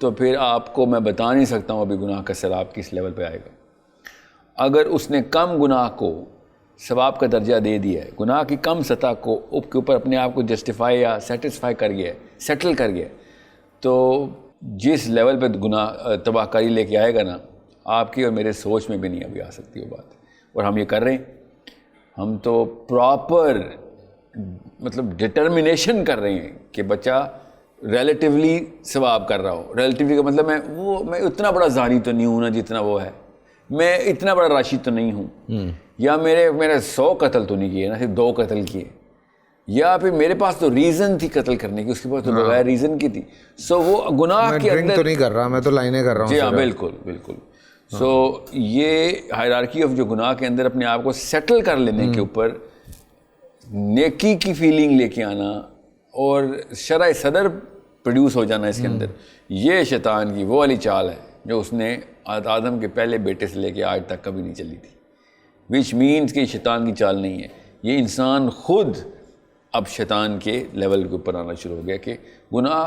تو پھر آپ کو میں بتا نہیں سکتا ہوں ابھی گناہ کا سیلاب کس لیول پہ آئے گا. اگر اس نے کم گناہ کو ثواب کا درجہ دے دیا ہے, گناہ کی کم سطح کو کے اوپر اپنے آپ کو جسٹیفائی یا سیٹسفائی کر گیا ہے, سیٹل کر گیا ہے, تو جس لیول پہ گناہ تباہ کاری لے کے آئے گا نا, آپ کی اور میرے سوچ میں بھی نہیں ابھی آ سکتی وہ بات. اور ہم یہ کر رہے ہیں, ہم تو پراپر مطلب ڈٹرمنیشن کر رہے ہیں کہ بچہ ریلیٹیولی ثواب کر رہا ہو. ریلیٹیولی کا مطلب میں اتنا بڑا زانی تو نہیں ہوں نا جتنا وہ ہے, میں اتنا بڑا راشی تو نہیں ہوں, یا میرے 100 قتل تو نہیں کیے نا, صرف 2 قتل کیے, یا پھر میرے پاس تو ریزن تھی قتل کرنے کی, اس کے پاس تو بغیر ریزن کی تھی. سو وہ گناہ کے اندر تو نہیں کر رہا, میں تو لائنیں کر رہا ہوں. جی ہاں, بالکل بالکل. سو یہ ہائرارکی آف جو گناہ کے اندر اپنے آپ کو سیٹل کر لینے کے اوپر نیکی کی فیلنگ لے کے آنا اور شرح صدر پروڈیوس ہو جانا اس کے اندر, یہ شیطان کی وہ والی چال ہے جو اس نے آدم کے پہلے بیٹے سے لے کے آج تک کبھی نہیں چلی تھی. وچ مینس کہ شیطان کی چال نہیں ہے, یہ انسان خود اب شیطان کے لیول کے اوپر آنا شروع ہو گیا کہ گناہ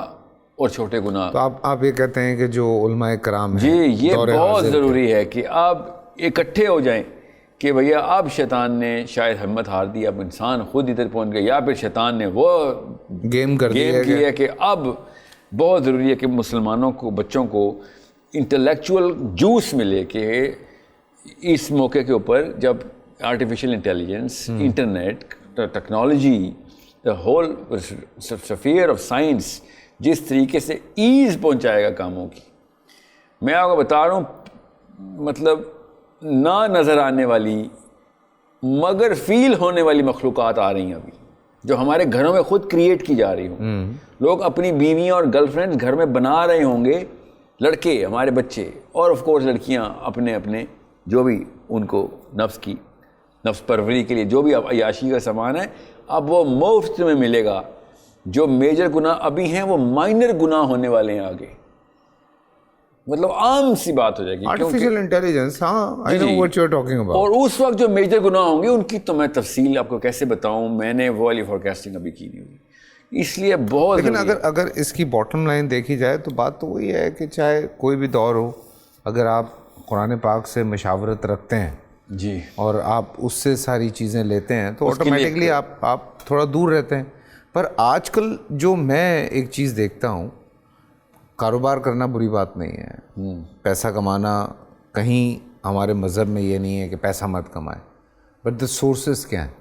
اور چھوٹے گناہ. تو آپ یہ کہتے ہیں کہ جو علماء کرام ہیں, جی یہ بہت ضروری ہے کہ آپ اکٹھے ہو جائیں کہ بھیا اب شیطان نے شاید ہمت ہار دی, اب انسان خود ادھر پہنچ گیا, یا پھر شیطان نے وہ گیم کی ہے کہ اب بہت ضروری ہے کہ مسلمانوں کو, بچوں کو انٹلیکچول جوس ملے کہ اس موقع کے اوپر جب artificial intelligence, internet, technology, the whole sphere of science جس طریقے سے ایز پہنچائے گا کاموں کی. میں آپ کو بتا رہا ہوں مطلب نہ نظر آنے والی مگر فیل ہونے والی مخلوقات آ رہی ہیں ابھی, جو ہمارے گھروں میں خود کریٹ کی جا رہی ہوں. لوگ اپنی بیویاں اور گرل فرینڈ گھر میں بنا رہے ہوں گے, لڑکے ہمارے بچے, اور آف کورس لڑکیاں اپنے اپنے جو بھی ان کو نفس پروری کے لیے جو بھی عیاشی کا سامان ہے اب وہ مفت میں ملے گا. جو میجر گناہ ابھی ہیں وہ مائنر گناہ ہونے والے ہیں آگے, مطلب عام سی بات ہو جائے گی آرٹیفیشیل انٹیلیجنس. ہاں I know what you're talking about. اور اس وقت جو میجر گناہ ہوں گے ان کی تو میں تفصیل آپ کو کیسے بتاؤں, میں نے وہ والی فورکاسٹنگ ابھی کی نہیں ہوئی, اس لیے بہت. لیکن اگر اس کی باٹم لائن دیکھی جائے تو بات تو وہی ہے کہ چاہے کوئی بھی دور ہو, اگر آپ قرآن پاک سے مشاورت رکھتے ہیں جی اور آپ اس سے ساری چیزیں لیتے ہیں تو آٹومیٹکلی آپ تھوڑا دور رہتے ہیں. پر آج کل جو میں ایک چیز دیکھتا ہوں, کاروبار کرنا بری بات نہیں ہے, پیسہ کمانا کہیں ہمارے مذہب میں یہ نہیں ہے کہ پیسہ مت کمائے, بٹ دا سورسز کیا ہیں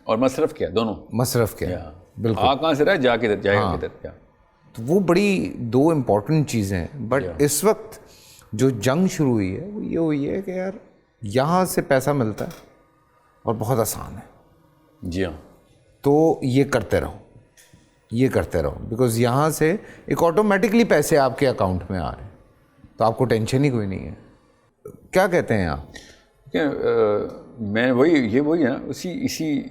اور مصرف کیا, دونوں مصرف کیا ہے. بالکل, آ کہاں سے رہا جا کے جائے گا کدھر. تو وہ بڑی 2 امپورٹنٹ چیزیں ہیں. بٹ اس وقت جو جنگ شروع ہوئی ہے وہ یہ ہوئی ہے کہ یار یہاں سے پیسہ ملتا ہے اور بہت آسان ہے. جی ہاں, تو یہ کرتے رہو بیکاز یہاں سے ایک آٹومیٹکلی پیسے آپ کے اکاؤنٹ میں آ رہے ہیں, تو آپ کو ٹینشن ہی کوئی نہیں ہے. کیا کہتے ہیں آپ؟ میں وہی نا, اسی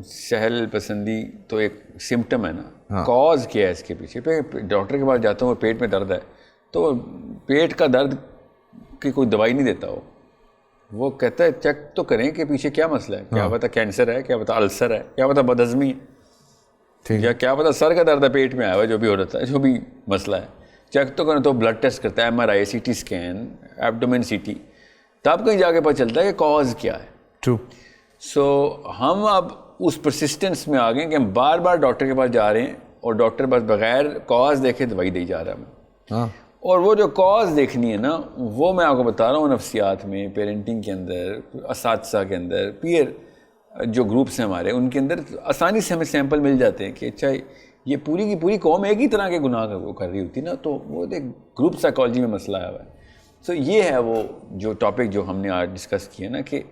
سہل پسندی تو ایک سمٹم ہے نا. کاز کیا ہے اس کے پیچھے؟ پہ ڈاکٹر کے پاس جاتا ہوں اور پیٹ میں درد ہے تو پیٹ کا درد کی کوئی دوائی نہیں دیتا, وہ کہتا ہے چیک تو کریں کہ پیچھے کیا مسئلہ ہے, کیا پتا کینسر ہے, کیا پتا السر ہے, کیا پتا بدہضمی ہے, یا کیا پتا سر کا درد ہے پیٹ میں آیا ہوا, جو بھی ہو رہتا ہے, جو بھی مسئلہ ہے چیک تو کریں. تو بلڈ ٹیسٹ کرتا ہے, MRI, CT اسکین, ایبڈومن CT, تب کہیں جا کے پتہ چلتا ہے کہ کاز کیا ہے. ٹرو. سو ہم اب اس پرسسٹنس میں آ گئے کہ ہم بار بار ڈاکٹر کے پاس جا رہے ہیں اور ڈاکٹر بس بغیر کاز دیکھے دوائی دے جا رہا ہے ہمیں. اور وہ جو کاز دیکھنی ہے نا, وہ میں آپ کو بتا رہا ہوں نفسیات میں, پیرنٹنگ کے اندر, اساتذہ کے اندر, پیئر جو گروپس ہیں ہمارے, ان کے اندر آسانی سے ہمیں سیمپل مل جاتے ہیں کہ اچھا یہ پوری کی پوری قوم ایک ہی طرح کے گناہ کر رہی ہوتی نا, تو وہ ایک گروپ سائیکالوجی میں مسئلہ آیا ہوا ہے. تو یہ ہے وہ جو ٹاپک جو ہم نے آج ڈسکس کیا نا, کہ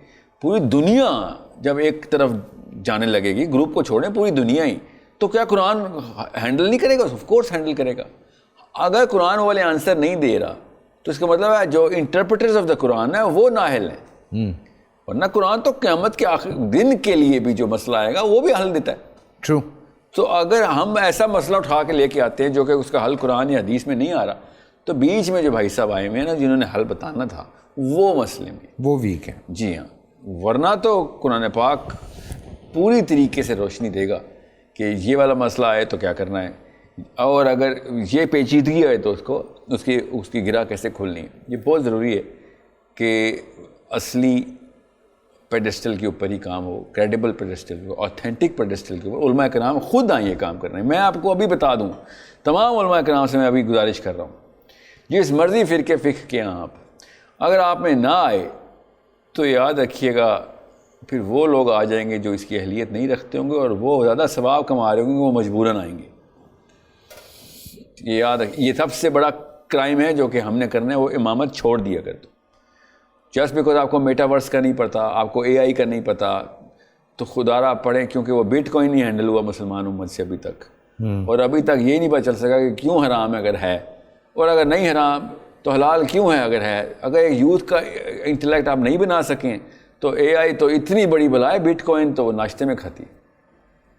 پوری دنیا جب ایک طرف جانے لگے گی, گروپ کو چھوڑیں پوری دنیا ہی, تو کیا قرآن ہینڈل نہیں کرے گا؟ آف کورس ہینڈل کرے گا. اگر قرآن والے آنسر نہیں دے رہا تو اس کا مطلب ہے جو انٹرپریٹرز آف دا قرآن ہے وہ نااہل ہیں, ورنہ قرآن تو قیامت کے آخر دن کے لیے بھی جو مسئلہ آئے گا وہ بھی حل دیتا ہے. ٹرو. تو اگر ہم ایسا مسئلہ اٹھا کے لے کے آتے ہیں جو کہ اس کا حل قرآن یا حدیث میں نہیں آ رہا, تو بیچ میں جو بھائی صاحب آئے ہوئے ہیں نا, جنہوں نے حل بتانا تھا, وہ مسئلے میں وہ ویک ہیں. جی ہاں, ورنہ تو قرآن پاک پوری طریقے سے روشنی دے گا کہ یہ والا مسئلہ آئے تو کیا کرنا ہے, اور اگر یہ پیچیدگی ہے تو اس کی گرہ کیسے کھولنی ہے. یہ بہت ضروری ہے کہ اصلی پیڈسٹل کے اوپر ہی کام ہو, کریڈیبل پیڈسٹل کے اوپر, آتھینٹک پیڈسٹل کے اوپر. علماء کرام خود آئیں یہ کام کر رہے ہیں. میں آپ کو ابھی بتا دوں, تمام علماء کرام سے میں ابھی گزارش کر رہا ہوں, جس مرضی فرقے فقہ کے آپ اگر آپ میں نہ آئے تو یاد رکھیے گا پھر وہ لوگ آ جائیں گے جو اس کی اہلیت نہیں رکھتے ہوں گے, اور وہ زیادہ ثواب کما رہے ہوں گے, وہ مجبوراً آئیں گے. یہ یاد رکھ, یہ سب سے بڑا کرائم ہے جو کہ ہم نے کرنا ہے, وہ امامت چھوڑ دیا کر دو. جسٹ بیکاز آپ کو میٹاورس کا نہیں پتا, آپ کو اے آئی کا نہیں پتا, تو خدا را پڑھیں, کیونکہ وہ بٹ کوائن نہیں ہینڈل ہوا مسلمان امت سے ابھی تک, اور ابھی تک یہ نہیں پتا چل سکا کہ کیوں حرام ہے اگر ہے, اور اگر نہیں حرام تو حلال کیوں ہے اگر ہے. اگر ایک یوتھ کا انٹلیکٹ آپ نہیں بنا سکیں تو اے آئی تو اتنی بڑی بلا ہے, بٹ کوائن تو وہ ناشتے میں کھاتی ہے.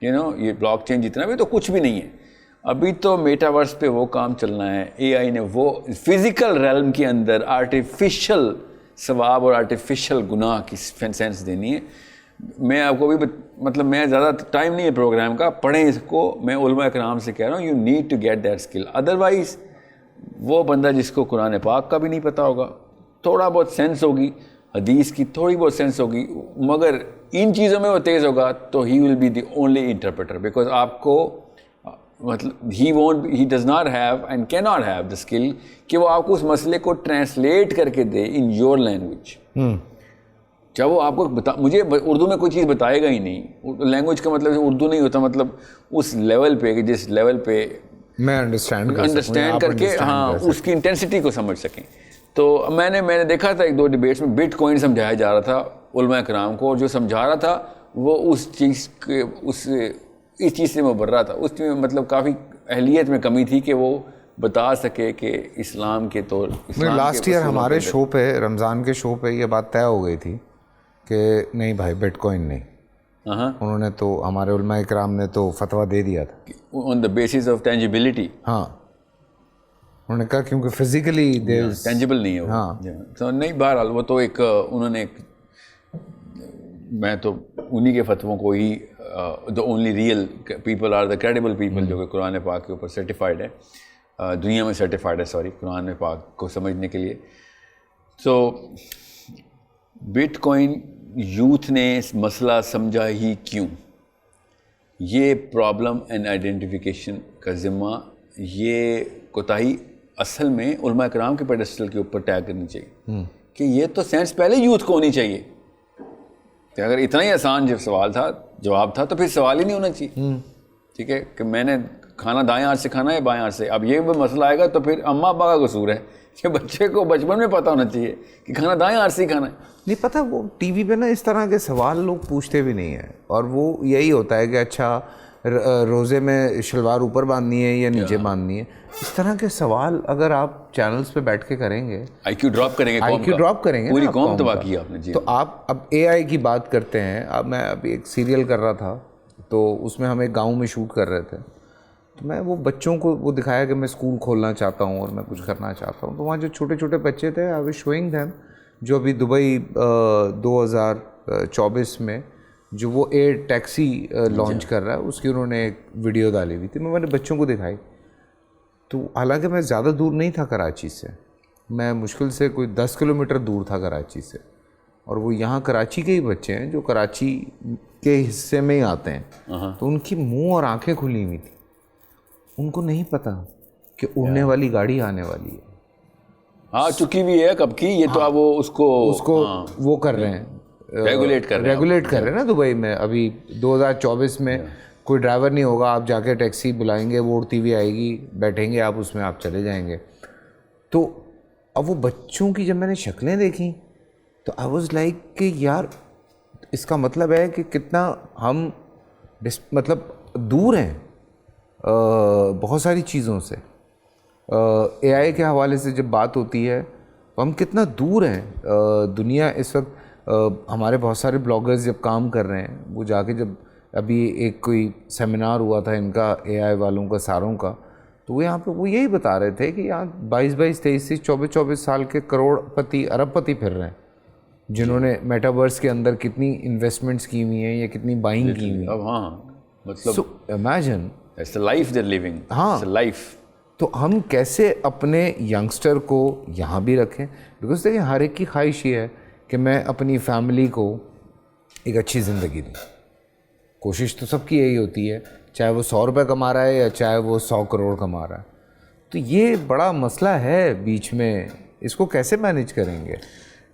یہ بلاک چین جتنا بھی تو کچھ بھی نہیں ہے. ابھی تو میٹاورس پہ وہ کام چلنا ہے. اے آئی نے وہ فزیکل ریلم کے اندر آرٹیفیشل ثواب اور آرٹیفیشل گناہ کی سینس دینی ہے. میں آپ کو بھی مطلب میں زیادہ ٹائم نہیں ہے پروگرام کا, پڑھیں اس کو. میں علماء کرام سے کہہ رہا ہوں you need to get that skill. Otherwise وہ بندہ جس کو قرآن پاک کا بھی نہیں پتہ ہوگا, تھوڑا بہت سینس ہوگی, حدیث کی تھوڑی بہت سینس ہوگی, مگر ان چیزوں میں وہ تیز ہوگا تو ہی will be the only interpreter, because آپ کو مطلب ہی ڈز ناٹ ہیو اینڈ کی ناٹ ہیو دا اسکل کہ وہ آپ کو اس مسئلے کو ٹرانسلیٹ کر کے دے ان یور لینگویج. جب وہ آپ کو مجھے اردو میں کوئی چیز بتائے گا ہی نہیں, لینگویج کا مطلب اردو نہیں ہوتا, مطلب اس لیول پہ کہ جس لیول پہ میں انڈرسٹینڈ کر کے ہاں اس کی انٹینسٹی کو سمجھ سکیں. تو میں نے دیکھا تھا 1-2 ڈیبیٹس میں بٹ کوائن سمجھایا جا رہا تھا علماء کرام کو, اور جو سمجھا رہا تھا وہ اس چیز سے مبرہ تھا. اس میں مطلب کافی اہلیت میں کمی تھی کہ وہ بتا سکے کہ اسلام کے طور. لاسٹ ایئر ہمارے شو پہ, رمضان کے شو پہ یہ بات طے ہو گئی تھی کہ نہیں بھائی بٹ کوائن نہیں. انہوں نے تو ہمارے علماء کرام نے تو فتویٰ دے دیا تھا آن دا بیسس آف ٹینجیبلٹی. ہاں انہوں نے کہا کیونکہ فزیکلی ٹینجیبل نہیں ہے وہ. ہاں تو نہیں, بہرحال وہ تو ایک انہوں نے, میں تو انہی کے فتووں کو ہی the only real people are the credible people جو کہ قرآن پاک کے اوپر سرٹیفائڈ ہے, دنیا میں سرٹیفائڈ ہے, سوری, قرآن پاک کو سمجھنے کے لیے. تو بٹ کوائن یوتھ نے مسئلہ سمجھا ہی کیوں؟ یہ پرابلم اینڈ آئیڈینٹیفیکیشن کا ذمہ, یہ کوتاہی اصل میں علماء کرام کے پیڈسٹل کے اوپر طے کرنی چاہیے کہ یہ تو سینس پہلے یوتھ کو ہونی چاہیے. کہ اگر اتنا ہی آسان سوال تھا, جواب تھا, تو پھر سوال ہی نہیں ہونا چاہیے. ٹھیک ہے کہ میں نے کھانا دائیں ہاتھ سے کھانا ہے بائیں ہاتھ سے. اب یہ مسئلہ آئے گا تو پھر اماں ابا کا قصور ہے کہ بچے کو بچپن میں پتہ ہونا چاہیے کہ کھانا دائیں ہاتھ سے ہی کھانا ہے. نہیں پتہ, وہ ٹی وی پہ نا اس طرح کے سوال لوگ پوچھتے بھی نہیں ہیں, اور وہ یہی ہوتا ہے کہ اچھا روزے میں شلوار اوپر باندھنی ہے یا نیچے باندھنی ہے. اس طرح کے سوال اگر آپ چینلز پہ بیٹھ کے کریں گے, آئی کیو ڈراپ کریں گے, پوری قوم تباہ کی آپ نے. تو آپ اب اے آئی کی بات کرتے ہیں. اب میں ابھی ایک سیریل کر رہا تھا, تو اس میں ہم ایک گاؤں میں شوٹ کر رہے تھے, تو میں وہ بچوں کو وہ دکھایا کہ میں اسکول کھولنا چاہتا ہوں اور میں کچھ کرنا چاہتا ہوں. تو وہاں جو چھوٹے چھوٹے بچے تھے, آئی واز شوئنگ دیم, جو ابھی دبئی 2024 میں جو وہ ایئر ٹیکسی لانچ کر رہا ہے, اس کی انہوں نے ایک ویڈیو ڈالی ہوئی تھی. میں نے بچوں کو دکھائی, تو حالانکہ میں زیادہ دور نہیں تھا کراچی سے, میں مشکل سے کوئی 10 کلومیٹر دور تھا کراچی سے, اور وہ یہاں کراچی کے ہی بچے ہیں جو کراچی کے حصے میں ہی آتے ہیں. تو ان کی منہ اور آنکھیں کھلی ہوئی تھیں, ان کو نہیں پتا کہ اڑنے والی گاڑی آنے والی ہے. ہاں چکی بھی ہے کب کی, یہ تو اب وہ اس کو وہ کر رہے ہیں, ریگولیٹ کر رہے ہیں نا دبئی میں. ابھی 2024 میں کوئی ڈرائیور نہیں ہوگا, آپ جا کے ٹیکسی بلائیں گے, وہ اڑتی ہوئی آئے گی, بیٹھیں گے آپ اس میں, آپ چلے جائیں گے. تو اب وہ بچوں کی جب میں نے شکلیں دیکھیں تو آئی واز لائک کہ یار اس کا مطلب ہے کہ کتنا ہم مطلب دور ہیں بہت ساری چیزوں سے. اے آئی کے حوالے سے جب بات ہوتی ہے تو ہم کتنا دور ہیں. دنیا اس وقت ہمارے بہت سارے بلاگرز جب کام کر رہے ہیں, وہ جا کے جب ابھی ایک کوئی سیمینار ہوا تھا ان کا اے آئی والوں کا ساروں کا, تو وہ یہاں پہ وہ یہی بتا رہے تھے کہ یہاں 22 23 24 سال کے کروڑ پتی ارب پتی پھر رہے ہیں, جنہوں نے میٹاورس کے اندر کتنی انویسٹمنٹس کی ہوئی ہیں یا کتنی بائنگ کی ہوئی ہیں. اب ہاں مطلب so imagine That's the life they're living. ہاں. It's a life. تو ہم کیسے اپنے ینگسٹر کو یہاں بھی رکھیں؟ بیکاز دیکھیں ہر ایک کی خواہش یہ ہے کہ میں اپنی فیملی کو ایک اچھی زندگی دوں. کوشش تو سب کی یہی ہوتی ہے, چاہے وہ 100 روپے کما رہا ہے یا چاہے وہ 100 کروڑ کما رہا ہے. تو یہ بڑا مسئلہ ہے بیچ میں, اس کو کیسے مینیج کریں گے؟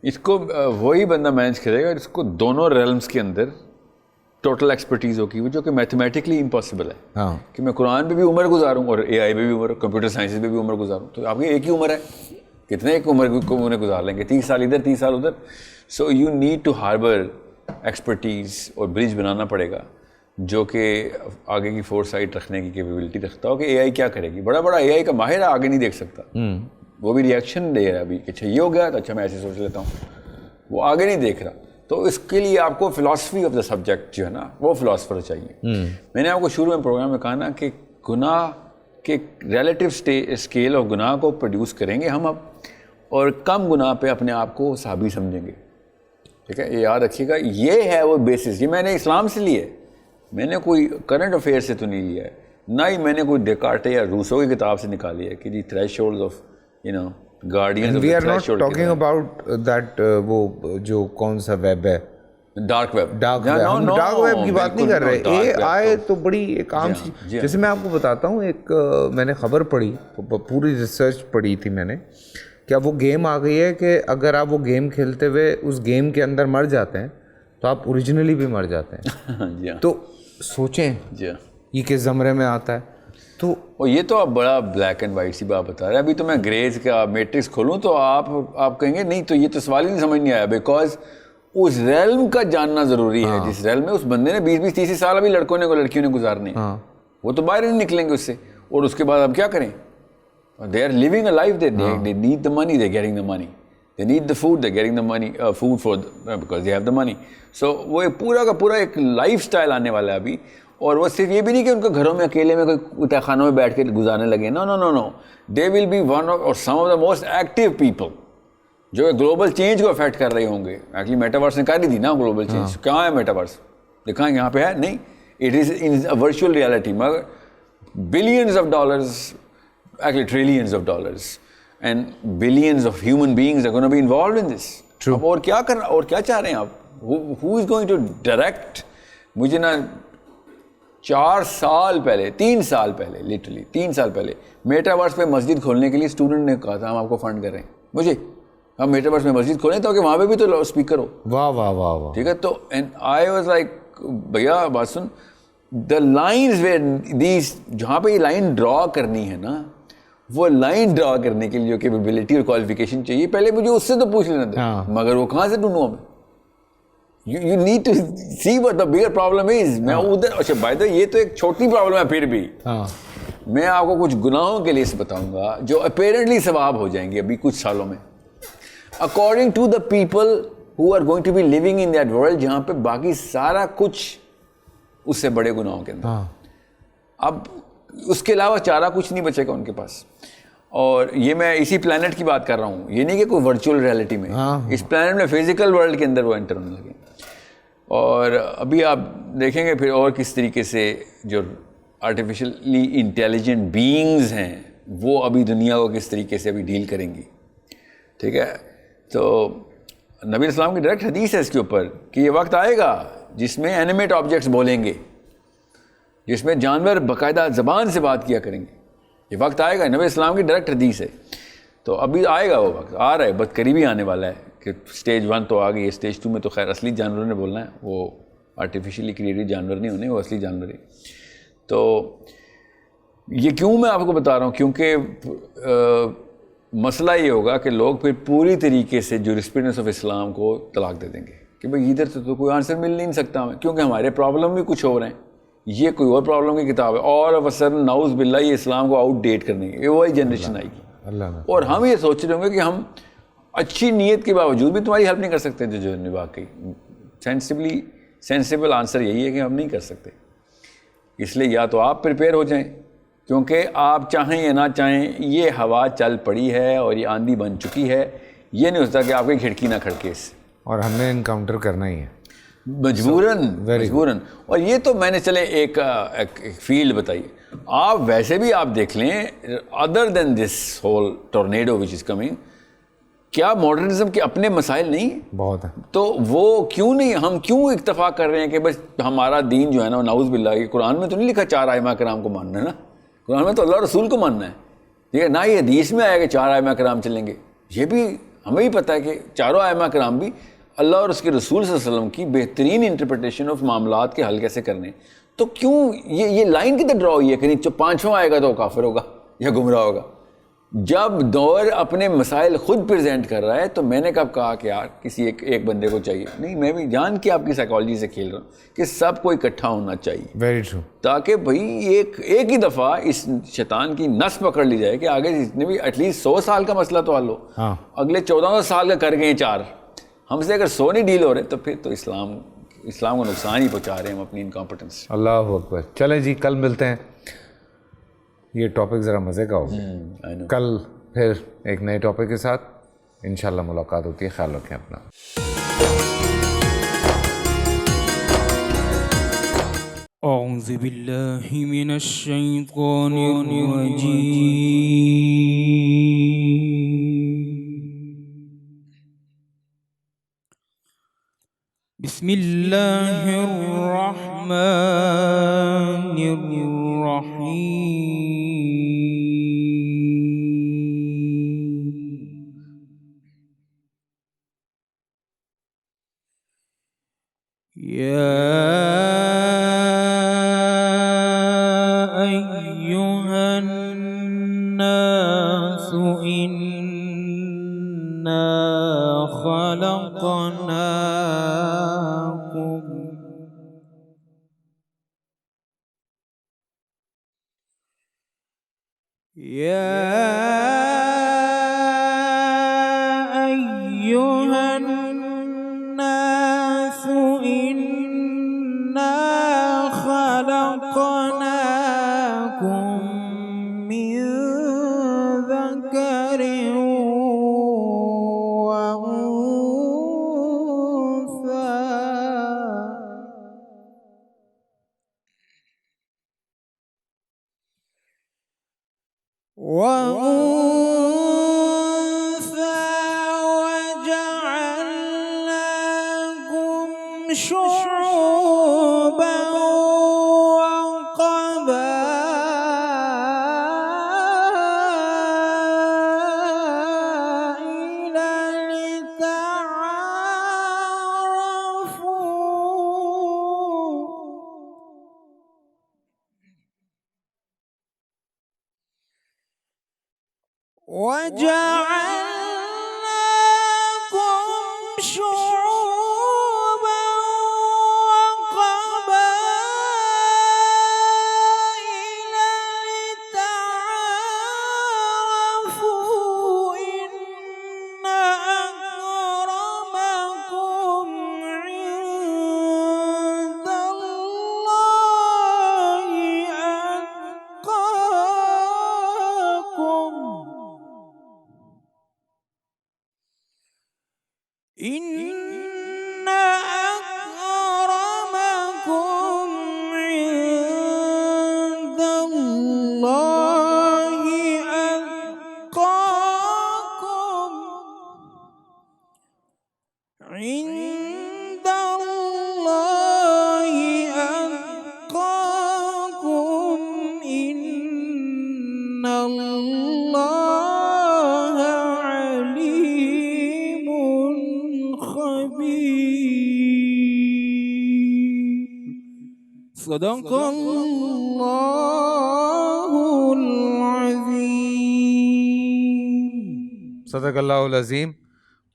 اس کو وہی بندہ مینیج کرے گا اس کو دونوں ریلمس کے اندر ٹوٹل ایکسپرٹیز ہوگی, جو کہ میتھمیٹکلی امپاسبل ہے. ہاں, کہ میں قرآن پہ بھی عمر گزاروں اور اے آئی پہ بھی عمر, کمپیوٹر سائنسز پہ بھی عمر گزاروں, تو آپ کی ایک ہی عمر ہے, کتنے ایک عمر کو انہیں گزار لیں گے, 30 سال ادھر 30 سال ادھر. So you need to harbour expertise, اور برج بنانا پڑے گا جو کہ آگے کی فور سائٹ رکھنے کی کیپیبلٹی رکھتا ہو کہ اے آئی کیا کرے گی. بڑا بڑا اے آئی کا ماہر آگے نہیں دیکھ سکتا, وہ بھی ریئیکشن دے رہا ہے ابھی کہ اچھا یہ ہو گیا تو اچھا میں ایسے سوچ لیتا ہوں, وہ آگے نہیں دیکھ رہا. تو اس کے لیے آپ کو فلاسفی آف دا سبجیکٹ جو ہے نا وہ فلاسفر چاہیے. میں نے آپ کو شروع میں پروگرام میں کہا نا کہ گناہ کے ریلیٹیو اسکیل آف گناہ کو پروڈیوس کریں گے ہم اب, اور کم گناہ پہ اپنے آپ کو صحابی سمجھیں گے. ٹھیک ہے, یہ یاد رکھیے گا, یہ ہے وہ بیسس. یہ میں نے اسلام سے لیے, میں نے کوئی کرنٹ افیئر سے تو نہیں لیا ہے, نہ ہی میں نے کوئی ڈیکارٹے یا روسو کی کتاب سے نکالی ہے کہ the thresholds of guardians of the threshold. Talking about that, وہ جو کون سا ویب ہے, ڈارک ویب. ڈارک ویب کی بات نہیں کر رہے. اے آئی تو بڑی ایک عام سی, جیسے میں آپ کو بتاتا ہوں, ایک میں نے خبر پڑھی, پوری ریسرچ پڑھی تھی میں نے, کہ اب وہ گیم آ گئی ہے کہ اگر آپ وہ گیم کھیلتے ہوئے اس گیم کے اندر مر جاتے ہیں تو آپ اوریجنلی بھی مر جاتے ہیں. تو سوچیں یہ کس زمرے میں آتا ہے. تو یہ تو آپ بڑا بلیک اینڈ وائٹ سی بات بتا رہے ہیں. ابھی تو میں گریز کا میٹرکس کھولوں تو آپ کہیں گے نہیں, تو یہ تو سوال ہی نہیں سمجھ نہیں آیا, بیکاز اس ریلم کا جاننا ضروری ہے جس ریلم میں اس بندے نے 20-30 سال ابھی لڑکوں نے لڑکیوں نے گزارنے, وہ تو باہر نہیں نکلیں گے اس سے. اور اس کے بعد اب کیا کریں, they are living a life, they need the money, they're getting the money, they need the food, they're getting the money, food for because they have the money. So وہ پورا کا پورا ایک لائف سٹائل آنے والا ہے ابھی. اور وہ صرف یہ بھی نہیں کہ ان کے گھروں میں اکیلے میں کوئی تہ خانوں میں بیٹھ کے گزارنے لگے, no, they will be one of or some of the most active people جو گلوبل چینج کو افیکٹ کر رہے ہوں گے. ایکچولی میٹاورس نے کر دی نا گلوبل چینج. کہاں ہے میٹاورس, دکھائیں یہاں پہ ہے نہیں, it is in virtual reality. مگر billions of dollars, actually trillions of dollars and billions of human beings are going to be involved in this. True. اور کیا کرنا, اور کیا چاہ رہے ہیں آپ, who is going to direct. مجھے نا 3 سال پہلے literally 3 سال پہلے میٹاورس پہ مسجد کھولنے کے لیے اسٹوڈنٹ نے کہا تھا ہم آپ کو فنڈ کر رہے ہیں. مجھے ہم میٹاورس میں مسجد کھولیں تو کہ وہاں پہ بھی تو اسپیکر ہو. واہ واہ واہ واہ, ٹھیک ہے. تو I was like بھیا بات سن, the lines where these جہاں پہ یہ لائن ڈرا کرنی ہے نا, وہ لائن ڈرا کرنے کے لیے جو کیپیبلٹی اور کوالیفیکیشن چاہیے پہلے مجھے اس سے تو پوچھ لینا تھا. مگر وہ کہاں سے ڈھونڈوں میں, you need to see what the bigger problem is. میں ادھر, اچھا بائی دا یہ تو ایک چھوٹی پرابلم ہے, پھر بھی میں آپ کو کچھ گناہوں کے لیے بتاؤں گا جو اپیرنٹلی ثواب ہو جائیں گے ابھی کچھ سالوں میں, according to the people who are going to be living in that world جہاں پہ باقی سارا کچھ اس سے بڑے گناہوں کے اندر. اب اس کے علاوہ چارہ کچھ نہیں بچے گا ان کے پاس. اور یہ میں اسی پلانٹ کی بات کر رہا ہوں, یہ نہیں کہ کوئی ورچوئل ریالٹی میں, اس پلانٹ میں فزیکل ورلڈ کے اندر وہ انٹر ہونے لگے. اور ابھی آپ دیکھیں گے پھر اور کس طریقے سے جو آرٹیفیشلی انٹیلیجنٹ بینگز ہیں وہ ابھی دنیا کو کس طریقے سے ابھی ڈیل کریں گی. ٹھیک ہے. تو نبی اسلام کی ڈائریکٹ حدیث ہے اس کے اوپر کہ یہ وقت آئے گا جس میں اینیمیٹ آبجیکٹس بولیں گے, جس میں جانور باقاعدہ زبان سے بات کیا کریں گے. یہ وقت آئے گا, نبی اسلام کی ڈائریکٹ حدیث ہے. تو ابھی آئے گا وہ وقت, آ رہا ہے, بہت قریبی آنے والا ہے کہ اسٹیج 1 تو آ گئی ہے, اسٹیج 2 میں تو خیر اصلی جانوروں نے بولنا ہے, وہ آرٹیفیشلی کریٹڈ جانور نہیں ہونے, وہ اصلی جانور ہی. تو یہ کیوں میں آپ کو بتا رہا ہوں, کیونکہ مسئلہ یہ ہوگا کہ لوگ پھر پوری طریقے سے جورسپریڈنس آف اسلام کو طلاق دے دیں گے کہ بھائی ادھر سے تو کوئی آنسر مل نہیں سکتا ہمیں, کیونکہ ہمارے پرابلم بھی کچھ ہو رہے ہیں, یہ کوئی اور پرابلم کی کتاب ہے, اور وسن نعوذ باللہ یہ اسلام کو آؤٹ ڈیٹ کرنے کی, یہ وہی جنریشن آئے گی. اور ہم یہ سوچ رہے ہوں گے کہ ہم اچھی نیت کے باوجود بھی تمہاری ہیلپ نہیں کر سکتے, جو واقعی سینسیبل آنسر یہی ہے کہ ہم نہیں کر سکتے. اس لیے یا تو آپ پریپیئر ہو جائیں, کیونکہ آپ چاہیں یا نہ چاہیں یہ ہوا چل پڑی ہے اور یہ آندھی بن چکی ہے, یہ نہیں ہوتا کہ آپ کی کھڑکی نہ کھڑکے اس سے, اور ہم نے انکاؤنٹر کرنا ہی ہے. مجبوراً. اور یہ تو میں نے چلے ایک فیلڈ بتائی. آپ ویسے بھی آپ دیکھ لیں other than this whole tornado which is coming, کیا ماڈرنزم کے اپنے مسائل نہیں ہیں؟ بہت ہے. تو وہ کیوں نہیں, ہم کیوں اکتفا کر رہے ہیں کہ بس ہمارا دین جو ہے نا نعوذ باللہ, قرآن میں تو نہیں لکھا 4 ائمہ کرام کو ماننا ہے نا, قرآن میں تو اللہ رسول کو ماننا ہے, ٹھیک ہے نا. یہ حدیث میں آیا کہ 4 ائمہ کرام چلیں گے, یہ بھی ہمیں ہی پتہ ہے کہ 4 ائمہ کرام بھی اللہ اور اس کے رسول صلی اللہ علیہ وسلم کی بہترین انٹرپریٹیشن آف معاملات کے حل کیسے کرنے. تو کیوں یہ لائن کدھر ڈرا ہوئی ہے کہ نہیں 5واں آئے گا تو وہ کافر ہوگا یا گمراہ ہوگا؟ جب دور اپنے مسائل خود پریزنٹ کر رہا ہے تو میں نے کب کہا کہ یار کسی ایک بندے کو چاہیے نہیں, میں بھی جان کے آپ کی سائیکالوجی سے کھیل رہا ہوں کہ سب کو اکٹھا ہونا چاہیے. Very true. تاکہ بھائی ایک ہی دفعہ اس شیطان کی نس پکڑ لی جائے کہ آگے جتنے بھی ایٹ لیسٹ 100 سال کا مسئلہ تو حل ہو. اگلے 14 سال کا کر گئے 4, ہم سے اگر 100 نہیں ڈیل ہو رہے تو پھر تو اسلام کو نقصان ہی پہنچا رہے ہیں ہم اپنی انکمپٹنس. اللہ اکبر. چلیں جی, کل ملتے ہیں. یہ ٹاپک ذرا مزے کا ہوگا. کل پھر ایک نئے ٹاپک کے ساتھ انشاءاللہ ملاقات ہوتی ہے. خیال رکھیں اپنا. اعوذ باللہ من الشیطان الرجیم. بسم اللہ الرحمن الرحیم. صدق اللہ العظیم. صدق اللہ العظیم.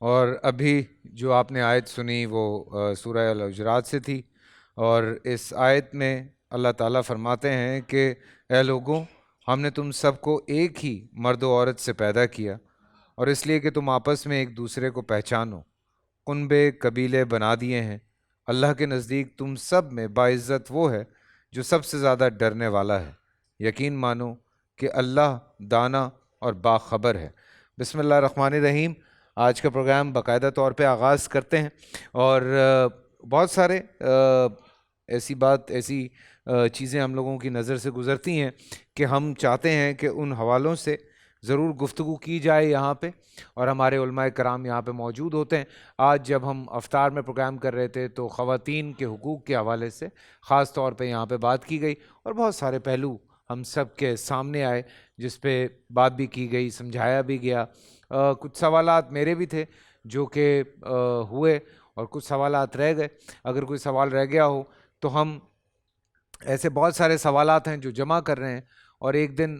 اور ابھی جو آپ نے آیت سنی وہ سورہ الحجرات سے تھی, اور اس آیت میں اللہ تعالیٰ فرماتے ہیں کہ اے لوگوں, ہم نے تم سب کو ایک ہی مرد و عورت سے پیدا کیا, اور اس لیے کہ تم آپس میں ایک دوسرے کو پہچانو. کنبے قبیلے بنا دیے ہیں. اللہ کے نزدیک تم سب میں باعزت وہ ہے جو سب سے زیادہ ڈرنے والا ہے. یقین مانو کہ اللہ دانا اور باخبر ہے. بسم اللہ الرحمن الرحیم. آج کا پروگرام باقاعدہ طور پہ آغاز کرتے ہیں, اور بہت سارے ایسی چیزیں ہم لوگوں کی نظر سے گزرتی ہیں کہ ہم چاہتے ہیں کہ ان حوالوں سے ضرور گفتگو کی جائے یہاں پہ، اور ہمارے علماء کرام یہاں پہ موجود ہوتے ہیں۔ آج جب ہم افطار میں پروگرام کر رہے تھے تو خواتین کے حقوق کے حوالے سے خاص طور پہ یہاں پہ بات کی گئی، اور بہت سارے پہلو ہم سب کے سامنے آئے جس پہ بات بھی کی گئی، سمجھایا بھی گیا۔ کچھ سوالات میرے بھی تھے جو کہ ہوئے، اور کچھ سوالات رہ گئے۔ اگر کوئی سوال رہ گیا ہو تو ہم ایسے بہت سارے سوالات ہیں جو جمع کر رہے ہیں، اور ایک دن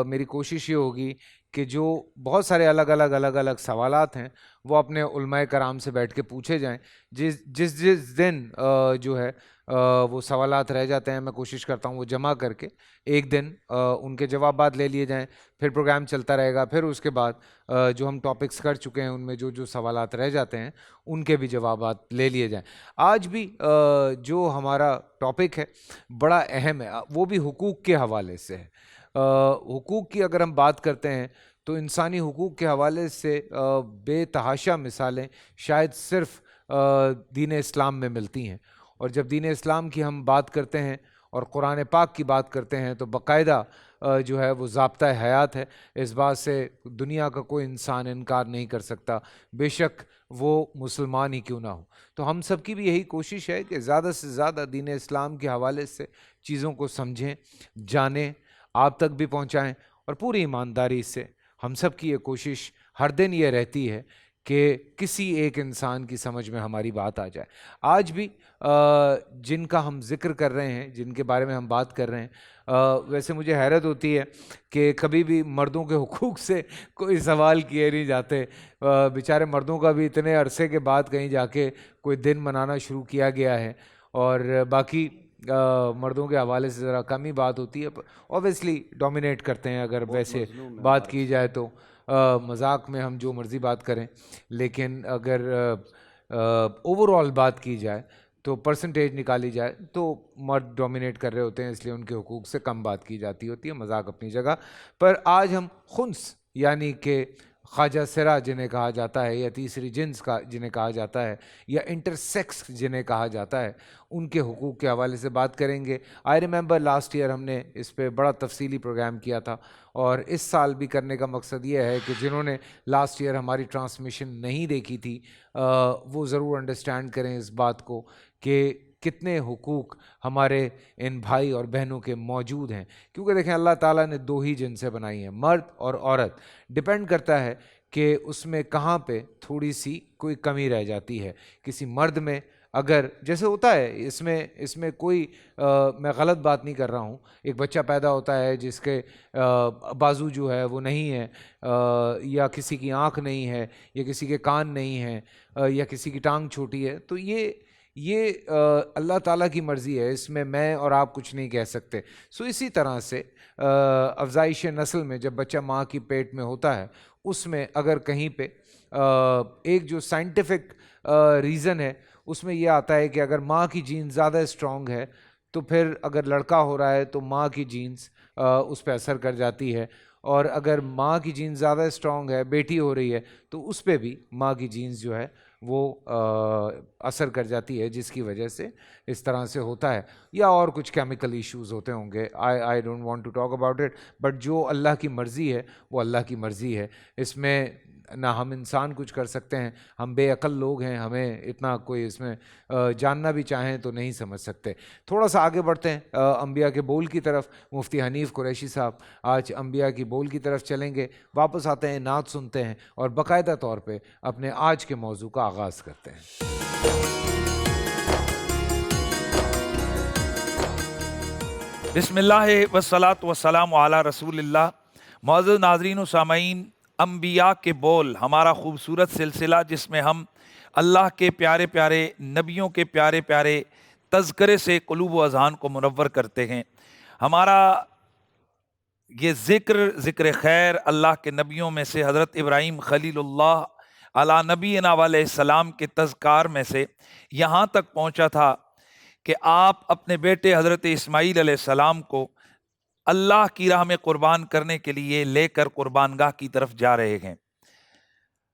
میری کوشش یہ ہوگی کہ جو بہت سارے الگ الگ سوالات ہیں وہ اپنے علماء کرام سے بیٹھ کے پوچھے جائیں۔ جس دن جو ہے وہ سوالات رہ جاتے ہیں، میں کوشش کرتا ہوں وہ جمع کر کے ایک دن ان کے جوابات لے لیے جائیں، پھر پروگرام چلتا رہے گا۔ پھر اس کے بعد جو ہم ٹاپکس کر چکے ہیں ان میں جو سوالات رہ جاتے ہیں ان کے بھی جوابات لے لیے جائیں۔ آج بھی جو ہمارا ٹاپک ہے بڑا اہم ہے، وہ بھی حقوق کے حوالے سے ہے۔ حقوق کی اگر ہم بات کرتے ہیں تو انسانی حقوق کے حوالے سے بے تحاشا مثالیں شاید صرف دین اسلام میں ملتی ہیں، اور جب دین اسلام کی ہم بات کرتے ہیں اور قرآن پاک کی بات کرتے ہیں تو باقاعدہ جو ہے وہ ضابطہ حیات ہے۔ اس بات سے دنیا کا کوئی انسان انکار نہیں کر سکتا، بے شک وہ مسلمان ہی کیوں نہ ہو۔ تو ہم سب کی بھی یہی کوشش ہے کہ زیادہ سے زیادہ دین اسلام کے حوالے سے چیزوں کو سمجھیں، جانیں، آپ تک بھی پہنچائیں، اور پوری ایمانداری سے ہم سب کی یہ کوشش ہر دن یہ رہتی ہے کہ کسی ایک انسان کی سمجھ میں ہماری بات آ جائے۔ آج بھی جن کا ہم ذکر کر رہے ہیں، جن کے بارے میں ہم بات کر رہے ہیں، ویسے مجھے حیرت ہوتی ہے کہ کبھی بھی مردوں کے حقوق سے کوئی سوال کیے نہیں جاتے۔ بیچارے مردوں کا بھی اتنے عرصے کے بعد کہیں جا کے کوئی دن منانا شروع کیا گیا ہے، اور باقی مردوں کے حوالے سے ذرا کم ہی بات ہوتی ہے۔ اوبیسلی ڈومینیٹ کرتے ہیں اگر ویسے بات کی جائے تو، مذاق میں ہم جو مرضی بات کریں، لیکن اگر اوور آل بات کی جائے تو پرسنٹیج نکالی جائے تو مرد ڈومینیٹ کر رہے ہوتے ہیں، اس لیے ان کے حقوق سے کم بات کی جاتی ہوتی ہے۔ مذاق اپنی جگہ پر، آج ہم خنس یعنی کہ خواجہ سرا جنہیں کہا جاتا ہے، یا تیسری جنس کا جنہیں کہا جاتا ہے، یا انٹرسیکس جنہیں کہا جاتا ہے، ان کے حقوق کے حوالے سے بات کریں گے۔ آئی ریممبر لاسٹ ایئر ہم نے اس پہ بڑا تفصیلی پروگرام کیا تھا، اور اس سال بھی کرنے کا مقصد یہ ہے کہ جنہوں نے لاسٹ ایئر ہماری ٹرانسمیشن نہیں دیکھی تھی وہ ضرور انڈرسٹینڈ کریں اس بات کو کہ کتنے حقوق ہمارے ان بھائی اور بہنوں کے موجود ہیں۔ کیونکہ دیکھیں اللہ تعالیٰ نے دو ہی جنسیں بنائی ہیں، مرد اور عورت۔ ڈپینڈ کرتا ہے کہ اس میں کہاں پہ تھوڑی سی کوئی کمی رہ جاتی ہے۔ کسی مرد میں اگر جیسے ہوتا ہے، اس میں کوئی میں غلط بات نہیں کر رہا ہوں، ایک بچہ پیدا ہوتا ہے جس کے بازو جو ہے وہ نہیں ہے، یا کسی کی آنکھ نہیں ہے، یا کسی کے کان نہیں ہیں، یا کسی کی ٹانگ چھوٹی ہے، تو یہ اللہ تعالیٰ کی مرضی ہے، اس میں اور آپ کچھ نہیں کہہ سکتے۔ سو اسی طرح سے افزائش نسل میں جب بچہ ماں کی پیٹ میں ہوتا ہے، اس میں اگر کہیں پہ ایک جو سائنٹیفک ریزن ہے اس میں یہ آتا ہے کہ اگر ماں کی جین زیادہ اسٹرانگ ہے تو پھر اگر لڑکا ہو رہا ہے تو ماں کی جینز اس پہ اثر کر جاتی ہے، اور اگر ماں کی جینز زیادہ اسٹرانگ ہے، بیٹی ہو رہی ہے، تو اس پہ بھی ماں کی جینز جو ہے وہ اثر کر جاتی ہے، جس کی وجہ سے اس طرح سے ہوتا ہے۔ یا اور کچھ کیمیکل ایشوز ہوتے ہوں گے، I don't want to talk about it, but جو اللہ کی مرضی ہے وہ اللہ کی مرضی ہے، اس میں نہ ہم انسان کچھ کر سکتے ہیں۔ ہم بے عقل لوگ ہیں، ہمیں اتنا کوئی اس میں جاننا بھی چاہیں تو نہیں سمجھ سکتے۔ تھوڑا سا آگے بڑھتے ہیں انبیاء کے بول کی طرف۔ مفتی حنیف قریشی صاحب آج انبیاء کی بول کی طرف چلیں گے، واپس آتے ہیں، نعت سنتے ہیں، اور باقاعدہ طور پہ اپنے آج کے موضوع کا آغاز کرتے ہیں۔ بسم اللہ والصلاۃ والسلام علی رسول اللہ۔ معزز ناظرین و سامعین، انبیاء کے بول ہمارا خوبصورت سلسلہ جس میں ہم اللہ کے پیارے پیارے نبیوں کے پیارے پیارے تذکرے سے قلوب و اذہان کو منور کرتے ہیں۔ ہمارا یہ ذکر خیر اللہ کے نبیوں میں سے حضرت ابراہیم خلیل اللہ علی نبینا علیہ السلام کے تذکار میں سے یہاں تک پہنچا تھا کہ آپ اپنے بیٹے حضرت اسماعیل علیہ السلام کو اللہ کی راہ میں قربان کرنے کے لیے لے کر قربان گاہ کی طرف جا رہے ہیں۔